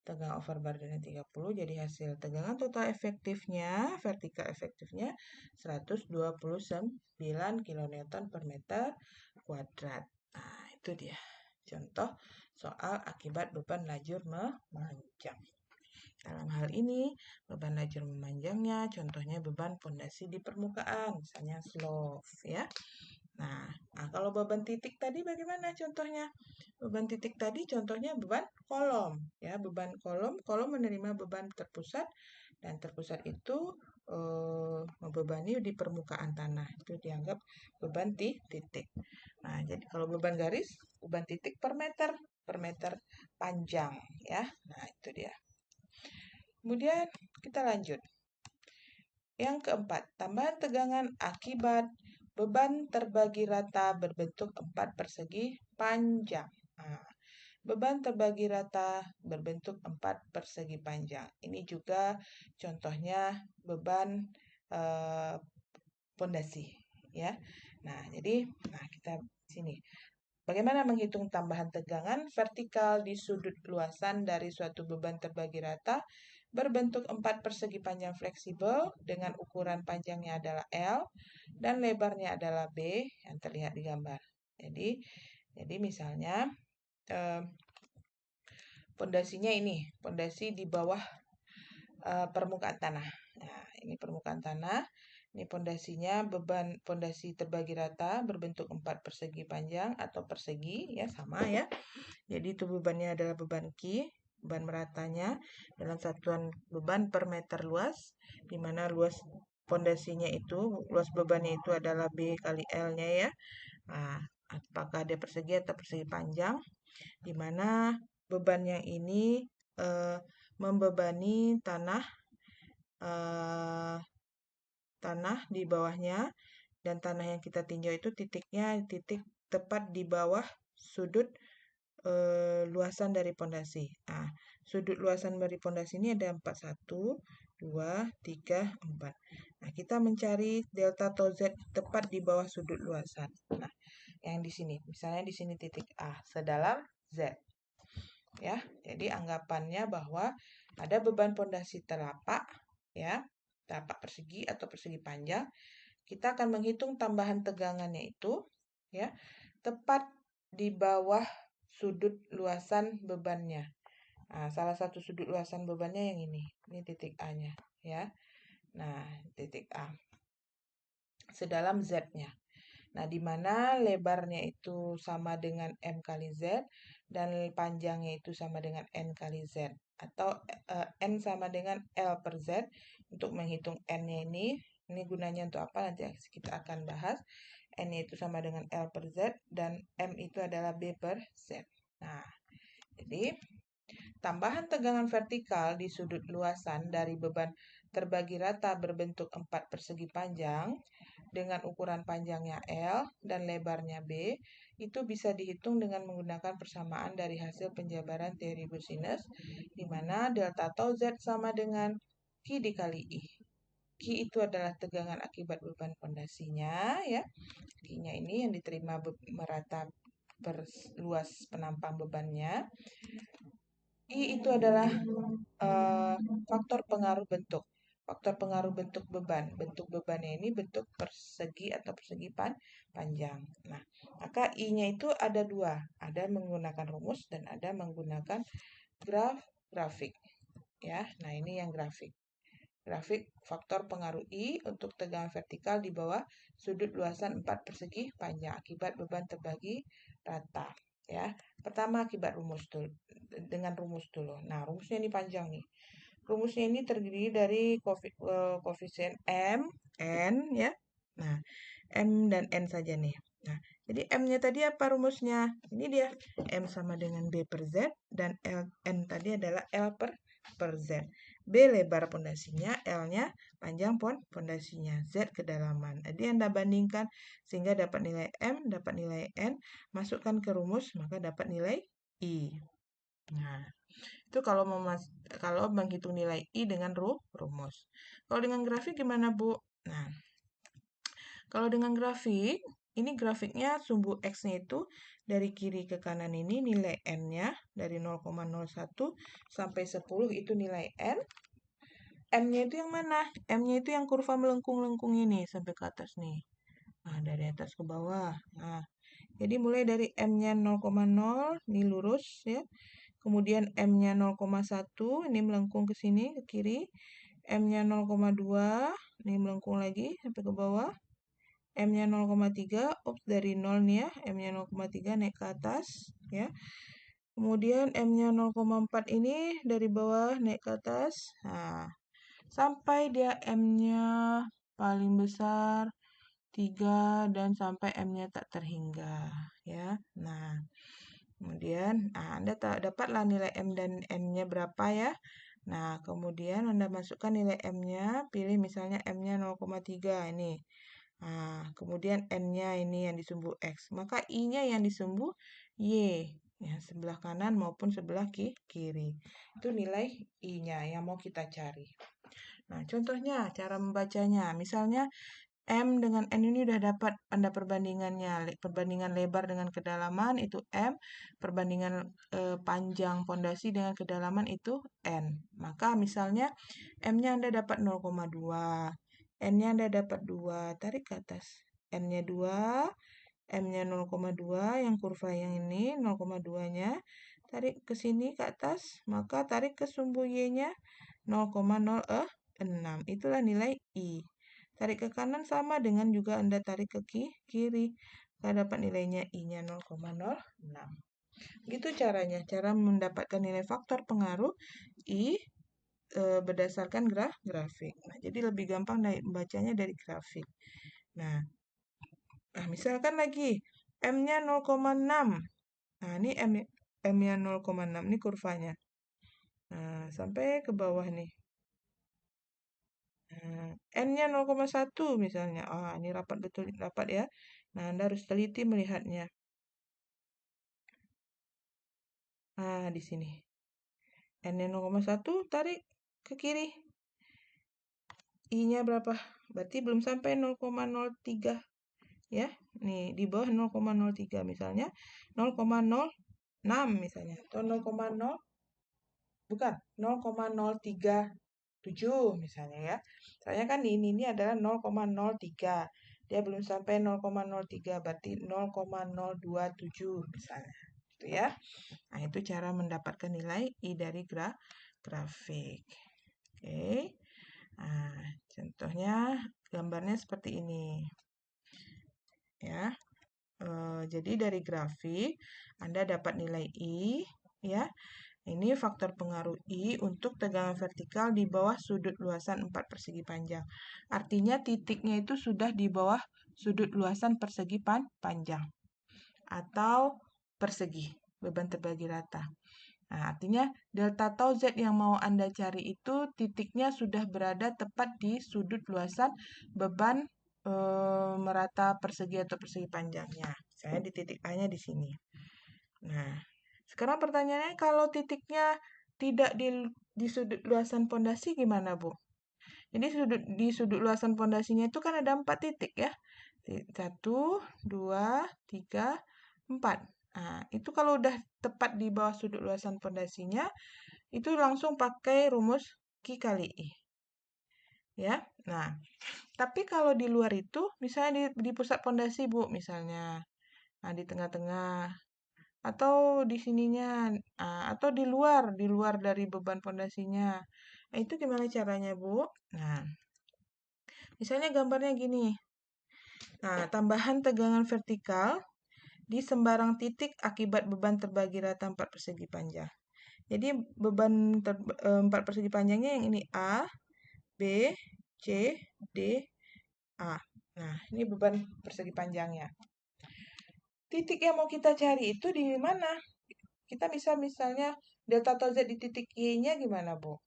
A: tegangan over burdennya 30, jadi hasil tegangan total efektifnya, vertikal efektifnya 129 kN per meter kuadrat. Nah, itu dia contoh soal akibat beban lajur memanjang. Dalam hal ini, beban lajur memanjangnya contohnya beban pondasi di permukaan, misalnya slope ya. Nah, kalau beban titik tadi bagaimana contohnya? Beban titik tadi contohnya beban kolom ya, beban kolom menerima beban terpusat dan terpusat itu membebani di permukaan tanah. Itu dianggap beban titik. Nah, jadi kalau beban garis, beban titik per meter panjang ya. Nah, itu dia. Kemudian kita lanjut. Yang keempat, tambahan tegangan akibat beban terbagi rata berbentuk 4 persegi panjang. Nah, beban terbagi rata berbentuk 4 persegi panjang. Ini juga contohnya beban pondasi ya. Nah, jadi kita sini. bagaimana menghitung tambahan tegangan vertikal di sudut luasan dari suatu beban terbagi rata berbentuk 4 persegi panjang fleksibel dengan ukuran panjangnya adalah L dan lebarnya adalah B yang terlihat di gambar. Jadi misalnya pondasinya ini, pondasi di bawah permukaan tanah. Nah, ini permukaan tanah. Ini pondasinya, beban pondasi terbagi rata berbentuk 4 persegi panjang atau persegi, ya sama ya. Jadi itu bebannya adalah beban Q, beban meratanya dalam satuan beban per meter luas, di mana luas pondasinya itu, luas bebannya itu adalah B kali L-nya ya. Nah, apakah dia persegi atau persegi panjang, di mana beban yang ini membebani tanah di bawahnya, dan tanah yang kita tinjau itu titiknya titik tepat di bawah sudut luasan dari pondasi. Nah, sudut luasan dari pondasi ini ada 4, 1, 2, 3, 4. Nah, kita mencari delta atau Z tepat di bawah sudut luasan. Nah, yang di sini, misalnya di sini titik A, sedalam Z. Ya, jadi anggapannya bahwa ada beban pondasi telapak, ya, telapak persegi atau persegi panjang. Kita akan menghitung tambahan tegangannya itu, ya, tepat di bawah sudut luasan bebannya. Nah, salah satu sudut luasan bebannya yang ini titik A-nya, ya. Nah, titik A. Sedalam Z-nya. Nah, di mana lebarnya itu sama dengan M kali Z dan panjangnya itu sama dengan N kali Z. Atau N sama dengan L per Z. Untuk menghitung N-nya ini gunanya untuk apa? Nanti kita akan bahas. N-nya itu sama dengan L per Z dan M itu adalah B per Z. Nah, jadi tambahan tegangan vertikal di sudut luasan dari beban terbagi rata berbentuk 4 persegi panjang dengan ukuran panjangnya L dan lebarnya B itu bisa dihitung dengan menggunakan persamaan dari hasil penjabaran teori Business, di mana delta atau Z sama dengan Q dikali I. Q itu adalah tegangan akibat beban pondasinya, ya. Q-nya ini yang diterima merata per luas penampang bebannya. I itu adalah faktor pengaruh bentuk. Faktor pengaruh bentuk beban. Bentuk bebannya ini bentuk persegi atau persegi panjang. Nah, maka I-nya itu ada dua. Ada menggunakan rumus dan ada menggunakan grafik. Ya, nah ini yang grafik. Grafik faktor pengaruh I untuk tegangan vertikal di bawah sudut luasan 4 persegi panjang akibat beban terbagi rata. Ya, pertama akibat rumus dulu. Dengan rumus dulu. Nah, rumusnya ini panjang nih. Rumusnya ini terdiri dari koefisien M, N, ya. Nah, M dan N saja nih. Nah, jadi M-nya tadi apa rumusnya? Ini dia. M sama dengan B per Z, dan N tadi adalah L per Z. B lebar pondasinya, L-nya panjang pondasinya, Z kedalaman. Jadi Anda bandingkan sehingga dapat nilai M, dapat nilai N, masukkan ke rumus, maka dapat nilai I. Nah, itu kalau menghitung nilai I dengan rumus. Kalau dengan grafik gimana, Bu? Nah, kalau dengan grafik, ini grafiknya sumbu X-nya itu dari kiri ke kanan ini nilai N-nya dari 0,01 sampai 10 itu nilai N. M-nya itu yang mana? M-nya itu yang kurva melengkung-lengkung ini sampai ke atas nih. Nah, dari atas ke bawah. Nah, jadi mulai dari M-nya 0,0, ini lurus ya. Kemudian M-nya 0,1, ini melengkung ke sini, ke kiri. M-nya 0,2, ini melengkung lagi sampai ke bawah. M-nya 0,3, dari 0 nih ya, M-nya 0,3 naik ke atas ya. Kemudian M-nya 0,4 ini dari bawah naik ke atas. Nah, sampai dia M-nya paling besar 3 dan sampai M-nya tak terhingga ya. Nah, kemudian Anda dapatlah nilai M dan N-nya berapa ya. Nah, kemudian Anda masukkan nilai M-nya, pilih misalnya M-nya 0,3 ini. Nah, kemudian N-nya ini yang disumbu X. Maka I-nya yang disumbu Y. Ya, sebelah kanan maupun sebelah kiri. Itu nilai I-nya yang mau kita cari. Nah, contohnya cara membacanya. Misalnya M dengan N ini udah dapat Anda perbandingannya. Perbandingan lebar dengan kedalaman itu M, perbandingan panjang pondasi dengan kedalaman itu N. Maka misalnya M-nya Anda dapat 0,2, N-nya Anda dapat 2, tarik ke atas. N-nya 2, M-nya 0,2, yang kurva yang ini 0,2-nya, tarik ke sini ke atas, maka tarik ke sumbu Y-nya 0,06. Itulah nilai I. Tarik ke kanan sama dengan juga Anda tarik ke kiri. Kita dapat nilainya I-nya 0,06. Gitu caranya, cara mendapatkan nilai faktor pengaruh I berdasarkan grafik. Nah, jadi lebih gampang membacanya dari grafik. Nah, misalkan lagi M-nya 0,6. Nah, ini M-nya 0,6, ini kurvanya. Nah, sampai ke bawah nih. Nah, N-nya 0,1 misalnya. Ini rapat betul, rapat ya. Nah, Anda harus teliti melihatnya. Nah, di sini. N-nya 0,1, tarik ke kiri. I-nya berapa? Berarti belum sampai 0,03. Ya, nih di bawah 0,03 misalnya. 0,06 misalnya. Atau 0,0, bukan, 0,037 misalnya ya. Soalnya kan ini adalah 0,03. Dia belum sampai 0,03, berarti 0,027 misalnya. Gitu ya. Nah, itu cara mendapatkan nilai I dari grafik. Oke. Nah, contohnya gambarnya seperti ini. Ya. Jadi dari grafik Anda dapat nilai I ya. Ini faktor pengaruh I untuk tegangan vertikal di bawah sudut luasan 4 persegi panjang. Artinya titiknya itu sudah di bawah sudut luasan persegi panjang atau persegi, beban terbagi rata. Nah, artinya delta tau Z yang mau Anda cari itu titiknya sudah berada tepat di sudut luasan beban merata persegi atau persegi panjangnya. Saya di titik A-nya di sini. Nah, sekarang pertanyaannya kalau titiknya tidak di sudut luasan pondasi gimana, Bu? Jadi di sudut luasan pondasinya itu kan ada 4 titik ya. 1, 2, 3, 4. Nah, itu kalau udah tepat di bawah sudut luasan pondasinya, itu langsung pakai rumus Q kali I. Ya. Nah, tapi kalau di luar itu, misalnya di pusat pondasi, Bu, misalnya. Nah, di tengah-tengah atau di sininya atau di luar dari beban pondasinya. Nah, itu gimana caranya, Bu? Nah, misalnya gambarnya gini. Nah, tambahan tegangan vertikal di sembarang titik akibat beban terbagi rata 4 persegi panjang. Jadi beban 4 persegi panjangnya yang ini A, B, C, D, A. Nah, ini beban persegi panjangnya. Titik yang mau kita cari itu di mana? Kita bisa misalnya delta tau Z di titik Y-nya gimana, Bu?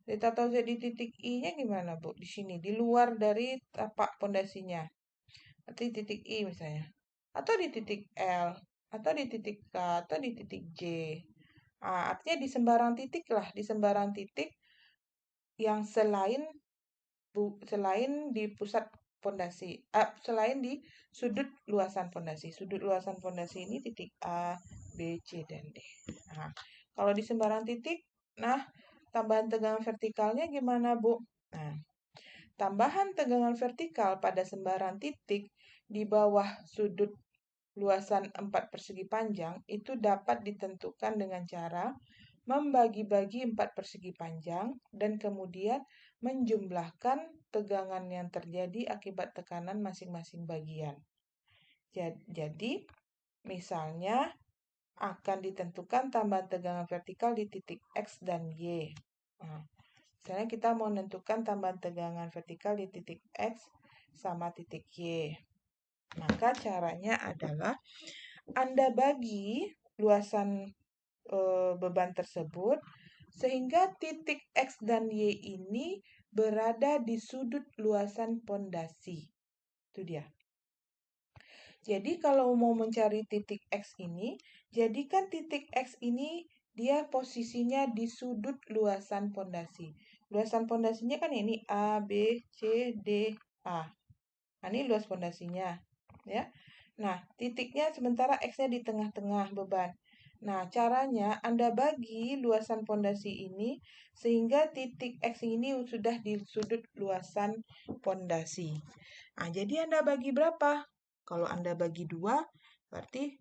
A: Delta tau Z di titik I-nya gimana, Bu? Di sini, di luar dari tapak pondasinya. Berarti titik I misalnya. Atau di titik L, atau di titik K, atau di titik J. Artinya di sembarang titik lah, di sembarang titik yang selain di pusat pondasi, selain di sudut luasan pondasi. Sudut luasan pondasi ini titik A, B, C, dan D. Nah, kalau di sembarang titik, nah tambahan tegangan vertikalnya gimana, Bu? Nah, tambahan tegangan vertikal pada sembarang titik di bawah sudut luasan 4 persegi panjang itu dapat ditentukan dengan cara membagi-bagi 4 persegi panjang dan kemudian menjumlahkan tegangan yang terjadi akibat tekanan masing-masing bagian. Jadi, misalnya akan ditentukan tambahan tegangan vertikal di titik X dan Y. Nah, misalnya kita mau menentukan tambahan tegangan vertikal di titik X sama titik Y. Maka caranya adalah Anda bagi luasan beban tersebut sehingga titik X dan Y ini berada di sudut luasan pondasi. Itu dia. Jadi kalau mau mencari titik X ini, jadikan titik X ini dia posisinya di sudut luasan pondasi. Luasan pondasinya kan ini A, B, C, D, A. Nah, ini luas pondasinya, ya. Nah, titiknya sementara X-nya di tengah-tengah beban. Nah, caranya Anda bagi luasan pondasi ini sehingga titik X ini sudah di sudut luasan pondasi. Nah, jadi Anda bagi berapa? Kalau Anda bagi 2, berarti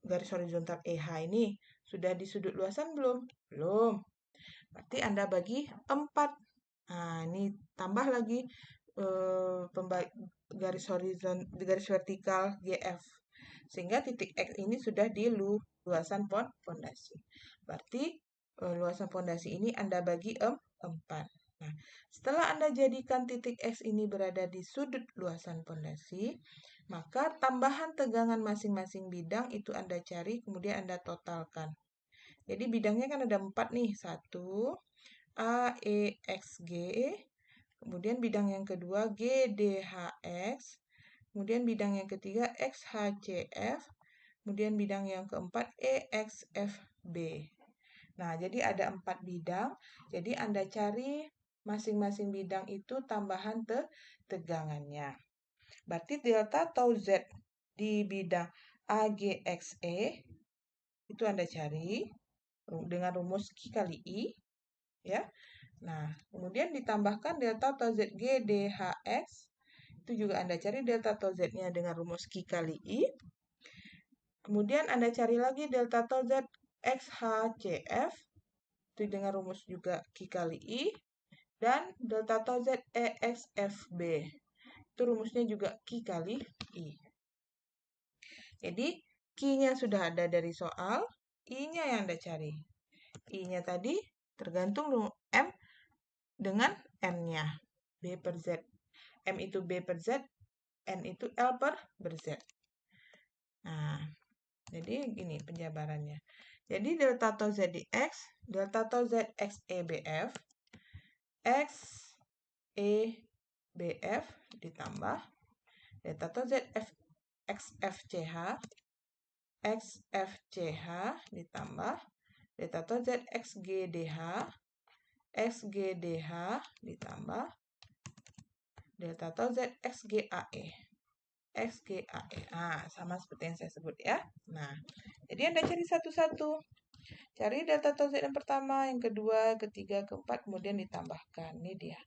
A: garis horizontal EH ini sudah di sudut luasan belum? Belum. Berarti Anda bagi 4. Nah, ini tambah lagi garis vertikal GF. Sehingga titik X ini sudah di luasan pondasi. Berarti luasan pondasi ini Anda bagi 4. Nah, setelah Anda jadikan titik X ini berada di sudut luasan pondasi, maka tambahan tegangan masing-masing bidang itu Anda cari, kemudian Anda totalkan. Jadi bidangnya kan ada 4 nih. 1, AEXG, kemudian bidang yang kedua GDHX, kemudian bidang yang ketiga XHCF, kemudian bidang yang keempat EXFB. Nah, jadi ada 4 bidang. Jadi Anda cari masing-masing bidang itu tambahan tegangannya. Berarti delta tau Z di bidang AGXE itu Anda cari dengan rumus Q kali I, ya. Nah, kemudian ditambahkan delta tau Z GDHX, itu juga Anda cari delta tau Z-nya dengan rumus Q kali I. Kemudian Anda cari lagi delta tau Z XHCF, itu dengan rumus juga Q kali I. Dan delta tau Z EXFB, itu rumusnya juga Q kali I. Jadi, Q-nya sudah ada dari soal, I-nya yang Anda cari. I-nya tadi tergantung M dengan N-nya. B per Z. M itu B per Z, N itu L per Z. Nah, jadi gini penjabarannya. Jadi delta tau Z di X, delta tau Z XEBF, XEBF ditambah delta tau Z XFCH, XFCH ditambah delta tau Z XGDH, XGDH ditambah delta tau Z XGAE. XGAE. Nah, sama seperti yang saya sebut ya. Nah, jadi Anda cari satu-satu. Cari delta tau Z yang pertama, yang kedua, ketiga, keempat, kemudian ditambahkan. Ini dia.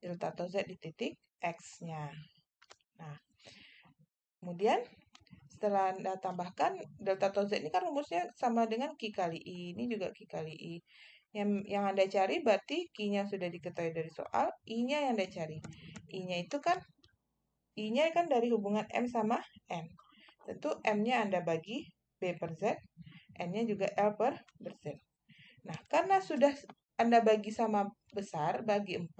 A: Delta tau Z di titik X-nya. Nah, kemudian setelah Anda tambahkan, delta tau Z ini kan rumusnya sama dengan Q kali I. Ini juga Q kali I. Yang Anda cari berarti Q-nya sudah diketahui dari soal, I-nya yang Anda cari. I-nya itu kan I-nya kan dari hubungan M sama N. Tentu M-nya Anda bagi B per Z, N-nya juga L per Z. Nah, karena sudah Anda bagi sama besar, bagi 4,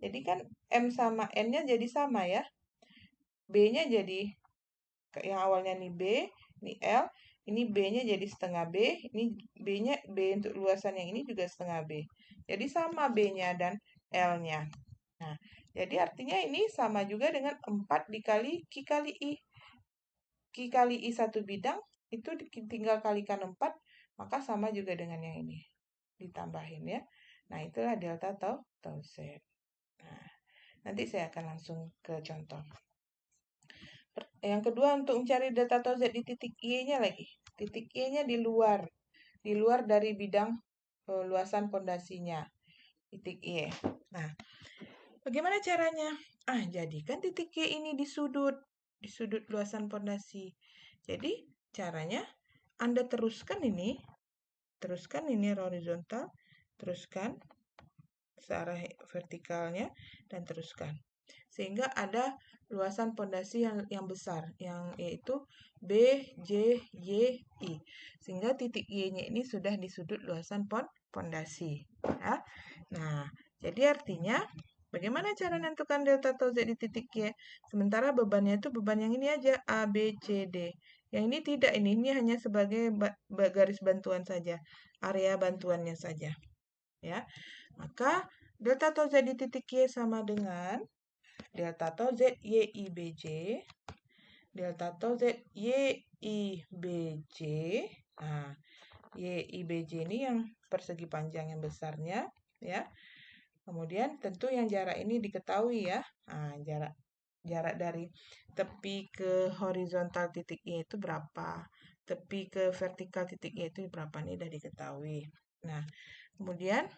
A: jadi kan M sama N-nya jadi sama ya. B-nya jadi, yang awalnya ini B, ini L, ini B-nya jadi setengah B, ini B-nya, B untuk luasan yang ini juga setengah B. Jadi sama B-nya dan L-nya. Nah, jadi artinya ini sama juga dengan 4 dikali Q kali I. Q kali I satu bidang, itu tinggal kalikan 4, maka sama juga dengan yang ini. Ditambahin ya. Nah, itulah delta tau Z. Nah, nanti saya akan langsung ke contoh. Yang kedua, untuk mencari delta tau Z di titik Y-nya lagi. Titik Y-nya di luar dari bidang luasan pondasinya. Titik Y. Nah, bagaimana caranya? Jadikan titik Y ini di sudut luasan pondasi. Jadi, caranya Anda teruskan ini horizontal, teruskan searah vertikalnya, dan teruskan. Sehingga ada luasan pondasi yang besar, yang yaitu B, J, Y, I. Sehingga titik Y-nya ini sudah di sudut luasan pondasi. Ya. Nah, jadi artinya bagaimana cara menentukan delta tau Z di titik Y? Sementara bebannya itu beban yang ini aja, A, B, C, D. Yang ini tidak, ini hanya sebagai garis bantuan saja, area bantuannya saja. Ya, maka delta tau Z di titik Y sama dengan delta tau Z YIBJ, delta tau Z YIBJ. Nah, YIBJ ini yang persegi panjang yang besarnya, ya. Kemudian tentu yang jarak ini diketahui ya. Nah, jarak Jarak dari tepi ke horizontal titik Y itu berapa. Tepi ke vertikal titik Y itu berapa, nih udah diketahui. Nah, kemudian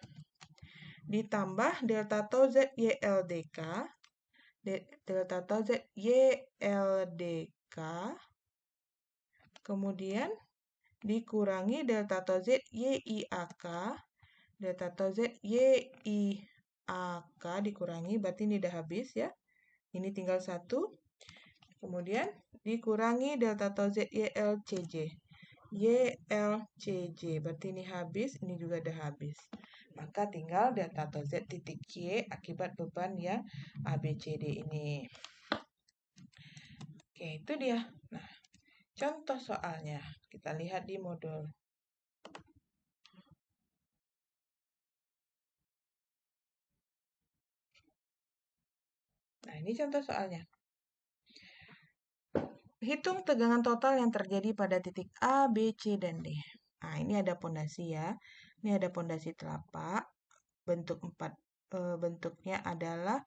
A: ditambah delta tau Z YLDK. Delta tau Z YLDK. Kemudian dikurangi delta tau Z YIAK. Delta tau Z YIAK dikurangi, berarti ini udah habis ya. Ini tinggal 1. Kemudian dikurangi delta tau Z YLCJ. YLCJ, berarti ini habis, ini juga udah habis. Maka tinggal delta tau Z titik Y akibat beban yang ABCD ini. Oke, itu dia. Nah, contoh soalnya kita lihat di modul. Nah, ini contoh soalnya. Hitung tegangan total yang terjadi pada titik A, B, C, dan D. Nah, ini ada pondasi ya. Ini ada pondasi telapak. Bentuknya adalah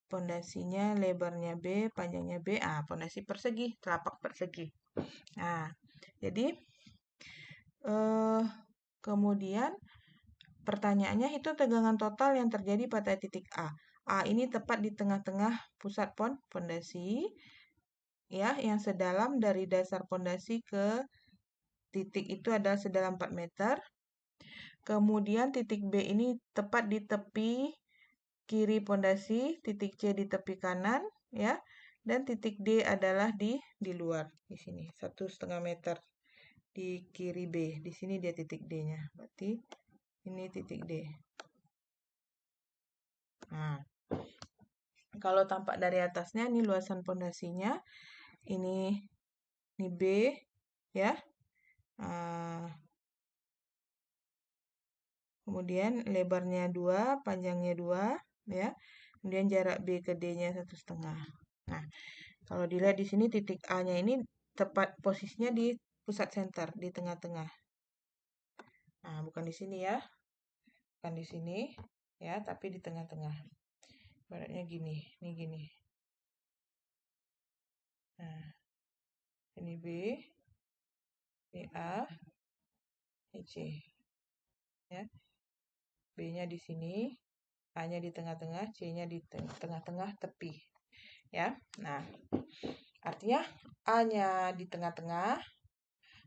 A: pondasinya lebarnya B, panjangnya B. Pondasi persegi, telapak persegi. Nah, jadi kemudian pertanyaannya itu tegangan total yang terjadi pada titik A. A ini tepat di tengah-tengah pusat pondasi, ya, yang sedalam dari dasar pondasi ke titik itu adalah sedalam 4 meter. Kemudian titik B ini tepat di tepi kiri pondasi, titik C di tepi kanan, ya, dan titik D adalah di luar, di sini 1,5 meter di kiri B. Di sini dia titik D-nya, berarti ini titik D. Nah, kalau tampak dari atasnya, ini luasan pondasinya, ini B, ya. Kemudian lebarnya 2, panjangnya 2, ya. Kemudian jarak B ke D-nya 1,5. Nah, kalau dilihat di sini titik A-nya ini tepat posisinya di pusat center, di tengah-tengah. Nah, bukan di sini ya. Bukan di sini, ya, tapi di tengah-tengah. Ibaratnya gini, ini gini. Nah, ini B, ini A, ini C. Ya. B-nya di sini, A-nya di tengah-tengah, C-nya di tengah-tengah tepi. Ya. Nah, artinya A-nya di tengah-tengah,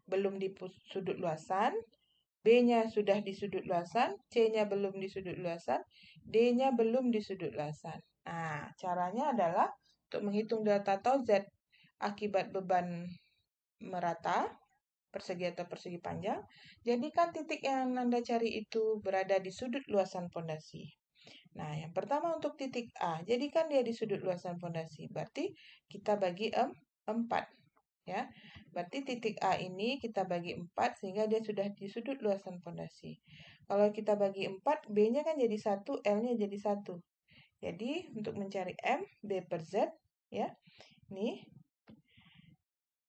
A: belum di sudut luasan, B-nya sudah di sudut luasan, C-nya belum di sudut luasan, D-nya belum di sudut luasan. Nah, caranya adalah untuk menghitung delta tau Z akibat beban merata, persegi atau persegi panjang, jadikan titik yang Anda cari itu berada di sudut luasan pondasi. Nah, yang pertama untuk titik A, jadikan dia di sudut luasan pondasi. Berarti kita bagi 4. Ya. Berarti titik A ini kita bagi 4 sehingga dia sudah di sudut luasan pondasi. Kalau kita bagi 4, B-nya kan jadi 1, L-nya jadi 1. Jadi, untuk mencari M, B per Z, ya. Nih,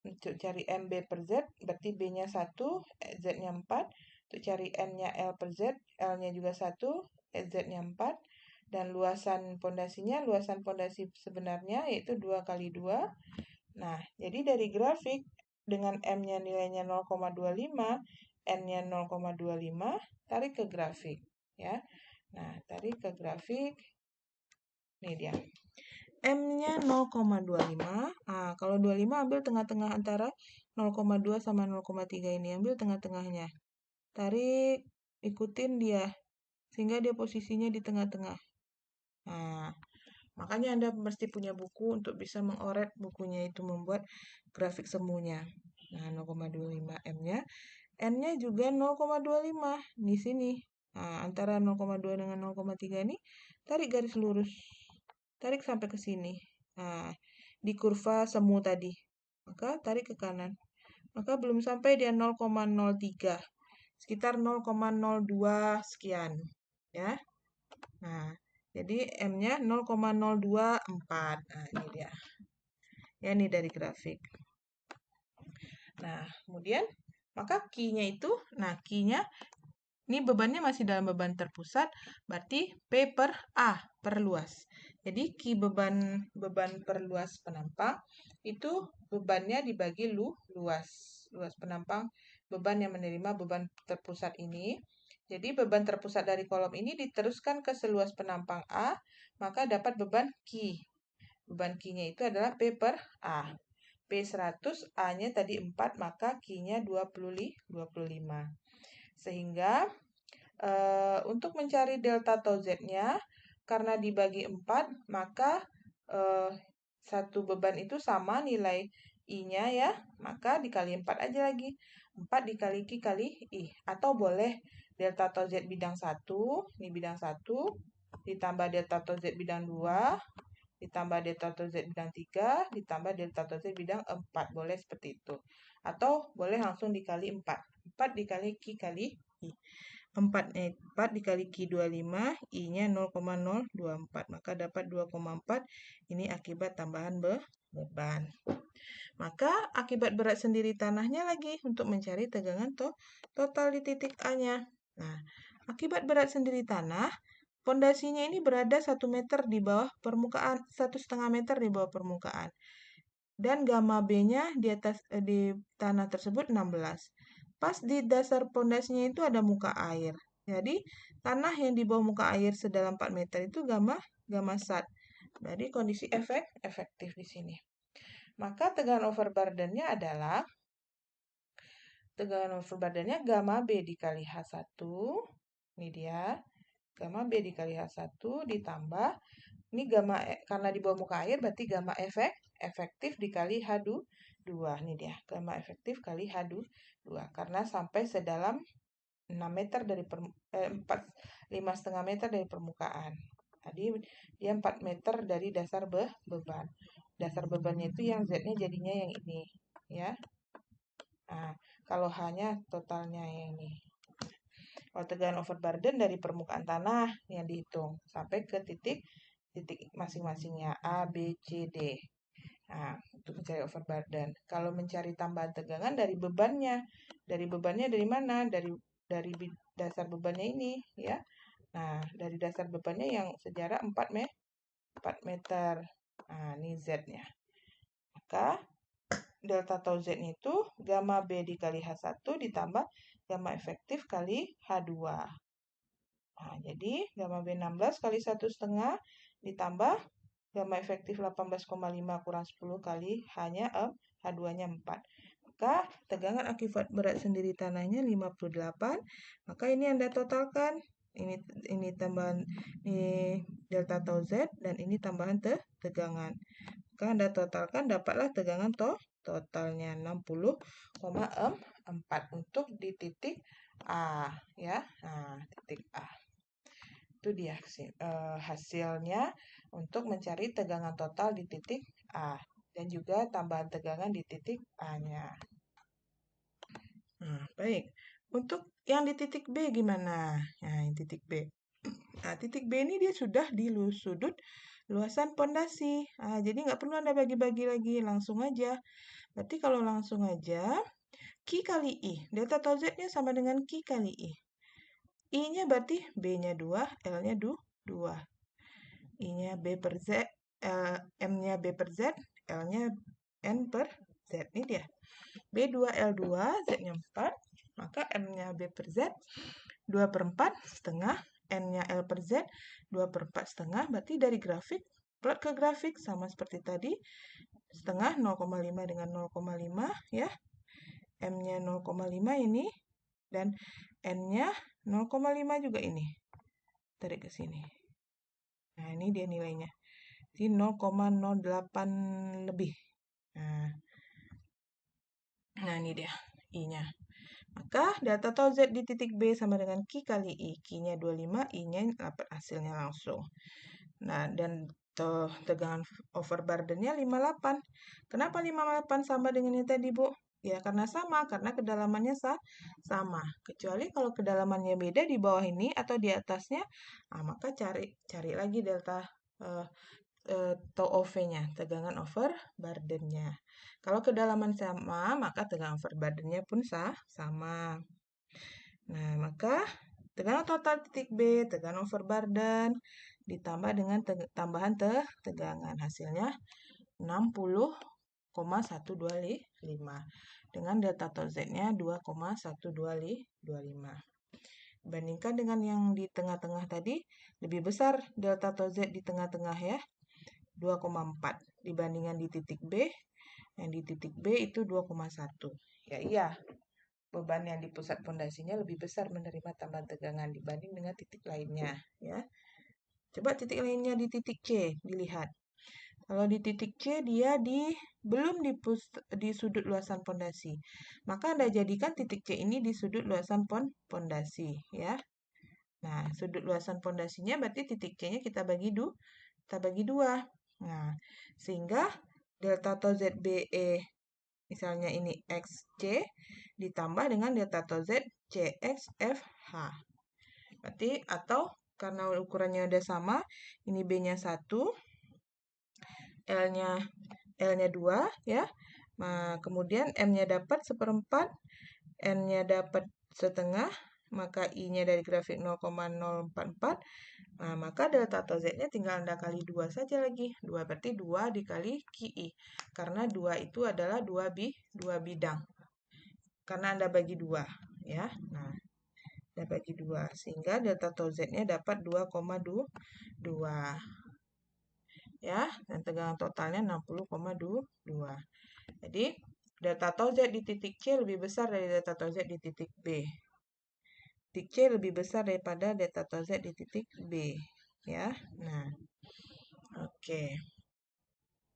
A: untuk cari M, B per Z, berarti B-nya 1, Z-nya 4. Untuk cari N-nya L per Z, L-nya juga 1, Z-nya 4. Dan luasan pondasinya, luasan pondasi sebenarnya yaitu 2 kali 2. Nah, jadi dari grafik, dengan M-nya nilainya 0,25, N-nya 0,25, tarik ke grafik. Ya. Nah, tarik ke grafik. Ini dia. M-nya 0,25. Nah, kalau 25 ambil tengah-tengah antara 0,2 sama 0,3 ini. Ambil tengah-tengahnya. Tarik, ikutin dia. Sehingga dia posisinya di tengah-tengah. Nah, makanya Anda mesti punya buku untuk bisa mengoret bukunya itu membuat grafik semuanya. Nah, 0,25 M-nya. N-nya juga 0,25 di sini. Nah, antara 0,2 dengan 0,3 ini, tarik garis lurus. Tarik sampai ke sini. Nah, di kurva semu tadi. Maka tarik ke kanan. Maka belum sampai dia 0,03. Sekitar 0,02 sekian. Ya. Nah, jadi M-nya 0,024. Nah, ini dia. Ya, ini dari grafik. Nah, kemudian maka Q-nya itu, nah Q-nya Ini bebannya masih dalam beban terpusat, berarti P per A, per luas. Jadi Q beban per luas penampang, itu bebannya dibagi luas. Luas penampang, beban yang menerima beban terpusat ini. Jadi beban terpusat dari kolom ini diteruskan ke seluas penampang A, maka dapat beban Q. Beban Q-nya itu adalah P per A. P 100, A-nya tadi 4, maka Q-nya 25. Sehingga untuk mencari delta atau Z-nya, karena dibagi 4, maka satu beban itu sama nilai I-nya ya, maka dikali 4 aja lagi. 4 dikali Q kali I. Atau boleh delta atau Z bidang 1, ini bidang 1, ditambah delta atau Z bidang 2, ditambah delta atau Z bidang 3, ditambah delta atau Z bidang 4. Boleh seperti itu. Atau boleh langsung dikali 4. 4 dikali Q kali I. 4 dikali Q 25, I-nya 0,024. Maka dapat 2,4. Ini akibat tambahan beban. Maka akibat berat sendiri tanahnya lagi untuk mencari tegangan total di titik A-nya. Nah, akibat berat sendiri tanah, pondasinya ini berada 1 meter di bawah permukaan, 1,5 meter di bawah permukaan. Dan gamma B-nya di tanah tersebut 16. Pas di dasar pondasinya itu ada muka air. Jadi, tanah yang di bawah muka air sedalam 4 meter itu gamma SAT. Jadi, kondisi efektif di sini. Maka tegangan overburden-nya adalah gamma B dikali H1. Ini dia. Gamma B dikali H1 ditambah, ini gamma, karena di bawah muka air berarti gamma efektif dikali H2. Ini dia, gamma efektif kali H2. Karena sampai sedalam 6 meter dari 5,5 meter dari permukaan. Tadi dia 4 meter dari dasar beban. Dasar bebannya itu yang Z-nya jadinya yang ini, ya. Nah, kalau H-nya totalnya yang ini. Kalau tegangan overburden dari permukaan tanah yang dihitung sampai ke titik masing-masingnya A, B, C, D. Nah, untuk mencari overburden. Kalau mencari tambahan tegangan dari bebannya. Dari bebannya dari mana? Dari dasar bebannya ini, ya. Nah, dari dasar bebannya yang sejarak 4 meter. Nah, ini Z-nya. Maka delta atau Z-nya itu gamma B dikali H1 ditambah gamma efektif kali H2. Nah, jadi gamma B 16 kali 1,5 ditambah gamma efektif 18,5 kurang 10 kali H2-nya 4. Maka tegangan akibat berat sendiri tanahnya 58. Maka ini Anda totalkan. Ini tambahan ini delta atau Z dan ini tambahan tegangan. Maka Anda totalkan dapatlah tegangan totalnya 60,4 untuk di titik A, ya. Nah, titik A. Itu dia hasilnya untuk mencari tegangan total di titik A dan juga tambahan tegangan di titik A-nya. Nah, baik. Untuk yang di titik B gimana? Nah, yang titik B. Nah, titik B ini dia sudah di sudut luasan pondasi. Nah, jadi nggak perlu Anda bagi-bagi lagi, langsung aja. Berarti kalau langsung aja, Q kali I. Delta atau Z-nya sama dengan Q kali I. I-nya berarti B-nya 2, L-nya 2. I-nya B per Z, M-nya B per Z, L-nya N per Z. Ini dia. B2L2, Z-nya 4. Maka M-nya B per Z, 2 per 4 setengah. N-nya L per Z, 2 per 4 setengah. Berarti dari grafik, plot ke grafik sama seperti tadi. Setengah 0,5 dengan 0,5 ya. M-nya 0,5 ini. Dan N-nya 0,5 juga ini. Tarik ke sini. Nah, ini dia nilainya. Jadi 0,08 lebih. Nah, ini dia I-nya. Maka delta atau Z di titik B sama dengan Q kali I. Q-nya 25, I-nya dapat hasilnya langsung. Nah, dan tegangan overburden-nya 58. Kenapa 58 sama dengan yang tadi, Bu? Ya, karena sama, karena kedalamannya sama. Kecuali kalau kedalamannya beda di bawah ini atau di atasnya, maka cari lagi delta tau OV-nya, tegangan overburden-nya. Kalau kedalaman sama, maka tegangan overburden-nya pun sama. Nah, maka Tegangan total titik B, tegangan overburden, ditambah dengan tambahan tegangan. Hasilnya 60,125 dengan delta atau Z-nya 2,1225. Bandingkan dengan yang di tengah-tengah tadi, lebih besar delta atau Z di tengah-tengah ya, 2,4 dibandingkan di titik B. Yang di titik B itu 2,1. Ya iya, beban yang di pusat pondasinya lebih besar menerima tambahan tegangan dibanding dengan titik lainnya ya. Coba titik lainnya di titik C dilihat. Kalau di titik C dia belum di sudut luasan pondasi. Maka Anda jadikan titik C ini di sudut luasan pondasi ya. Nah, sudut luasan pondasinya berarti titik C-nya kita bagi dua. Nah, sehingga delta atau ZBE misalnya ini XC ditambah dengan delta atau Z CXFH. Berarti atau karena ukurannya udah sama, ini B-nya 1, L-nya 2 ya. Nah, kemudian M-nya dapat 1/4, N-nya dapat setengah, maka I-nya dari grafik 0,044. Nah, maka delta atau Z-nya tinggal Anda kali 2 saja lagi. 2 berarti 2 dikali QI. Karena 2 itu adalah 2 bidang. Karena Anda bagi 2 ya. Nah, Anda bagi 2 sehingga delta atau Z-nya dapat 2,2 ya, dan tegangan totalnya 60,22. Jadi, delta atau Z di titik C lebih besar dari delta atau Z di titik B. Titik C lebih besar daripada delta atau Z di titik B. Ya, nah, oke.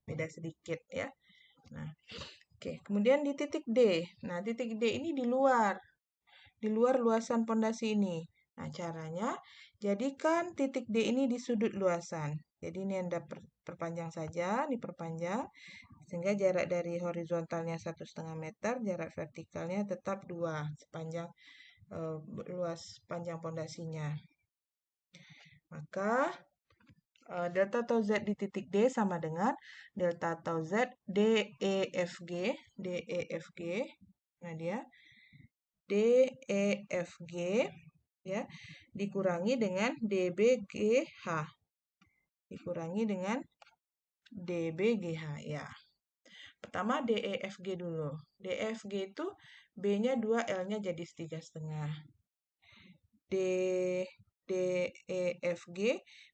A: Beda sedikit ya. Nah, oke. Kemudian di titik D. Nah, titik D ini di luar luasan pondasi ini. Nah, caranya jadikan titik D ini di sudut luasan. Jadi ini Anda perpanjang saja, diperpanjang sehingga jarak dari horizontalnya 1,5 meter, jarak vertikalnya tetap 2 sepanjang luas panjang pondasinya. Maka delta atau Z di titik D sama dengan delta atau Z DEFG. Nah dia DEFG ya dikurangi dengan DBGH. Dikurangi dengan DBGH ya. Pertama DEFG dulu. DEFG itu B-nya 2, L-nya jadi 3,5. DEFG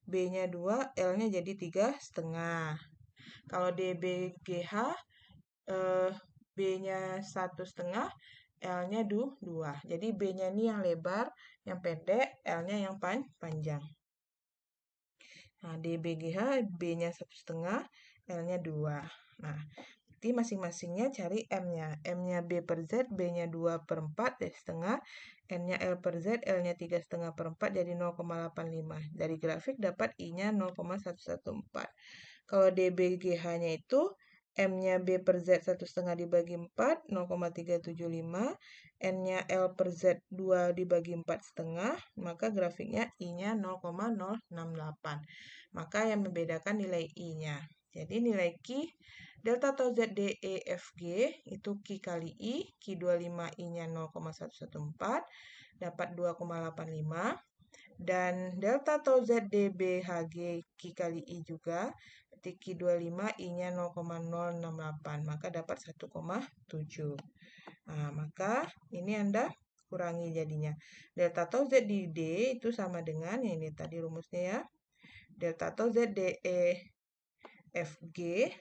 A: B-nya 2, L-nya jadi 3,5. Kalau DBGH B-nya 1,5, L-nya 2. Jadi B-nya ini yang lebar, yang pendek, L-nya yang panjang. Nah, DBGH B-nya 1,5, L-nya 2. Nah, jadi masing-masingnya cari M-nya. M-nya B per Z, B-nya 2/4 dari setengah, N-nya L per Z, L-nya 3,5/4 jadi 0,85. Dari grafik dapat I-nya 0,114. Kalau DBGH-nya itu M-nya B per Z 1,5 dibagi 4, 0,375. N-nya L per Z 2 dibagi 4,5. Maka grafiknya I-nya 0,068. Maka yang membedakan nilai I-nya. Jadi nilai Q delta atau Z DEFG itu Q kali I, Q25 I-nya 0,114, dapat 2,85. Dan delta atau Z DBHG Q kali I juga, berarti Q25 I-nya 0,068, maka dapat 1,7. Nah, maka ini Anda kurangi jadinya. Delta atau Z di D itu sama dengan, yang ini tadi rumusnya ya, delta atau Z DEFG,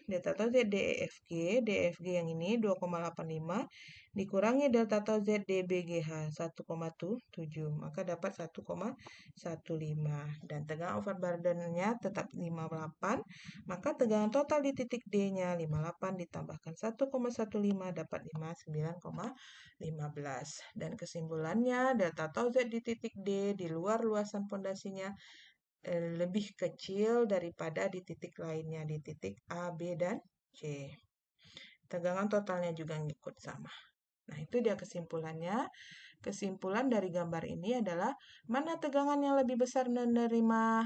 A: delta atau Z DEFG yang ini 2,85 dikurangi delta atau Z DBGH 1,7, maka dapat 1,15 dan tegangan overburden-nya tetap 58, maka tegangan total di titik D-nya 58 ditambahkan 1,15 dapat 59,15 dan kesimpulannya delta atau Z di titik D di luar luasan pondasinya lebih kecil daripada di titik lainnya, di titik A, B, dan C. Tegangan totalnya juga ngikut sama. Nah, itu dia kesimpulannya. Kesimpulan dari gambar ini adalah mana tegangan yang lebih besar menerima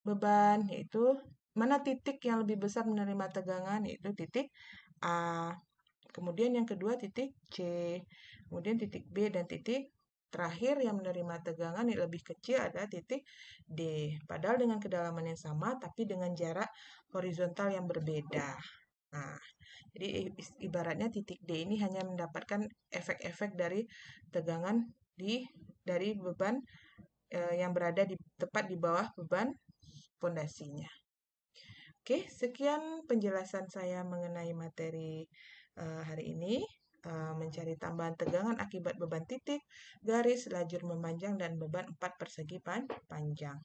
A: beban, yaitu mana titik yang lebih besar menerima tegangan, yaitu titik A. Kemudian yang kedua titik C. Kemudian titik B dan titik terakhir yang menerima tegangan yang lebih kecil adalah titik D. Padahal dengan kedalaman yang sama, tapi dengan jarak horizontal yang berbeda. Nah, jadi ibaratnya titik D ini hanya mendapatkan efek-efek dari tegangan dari beban yang berada tepat di bawah beban pondasinya. Oke, sekian penjelasan saya mengenai materi hari ini. Mencari tambahan tegangan akibat beban titik, garis, lajur memanjang, dan beban 4 persegi panjang.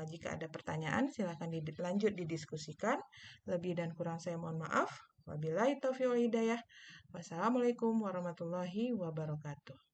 A: Jika ada pertanyaan, silakan lanjut didiskusikan. Lebih dan kurang saya mohon maaf. Wabillahi taufiq wal hidayah. Wassalamualaikum warahmatullahi wabarakatuh.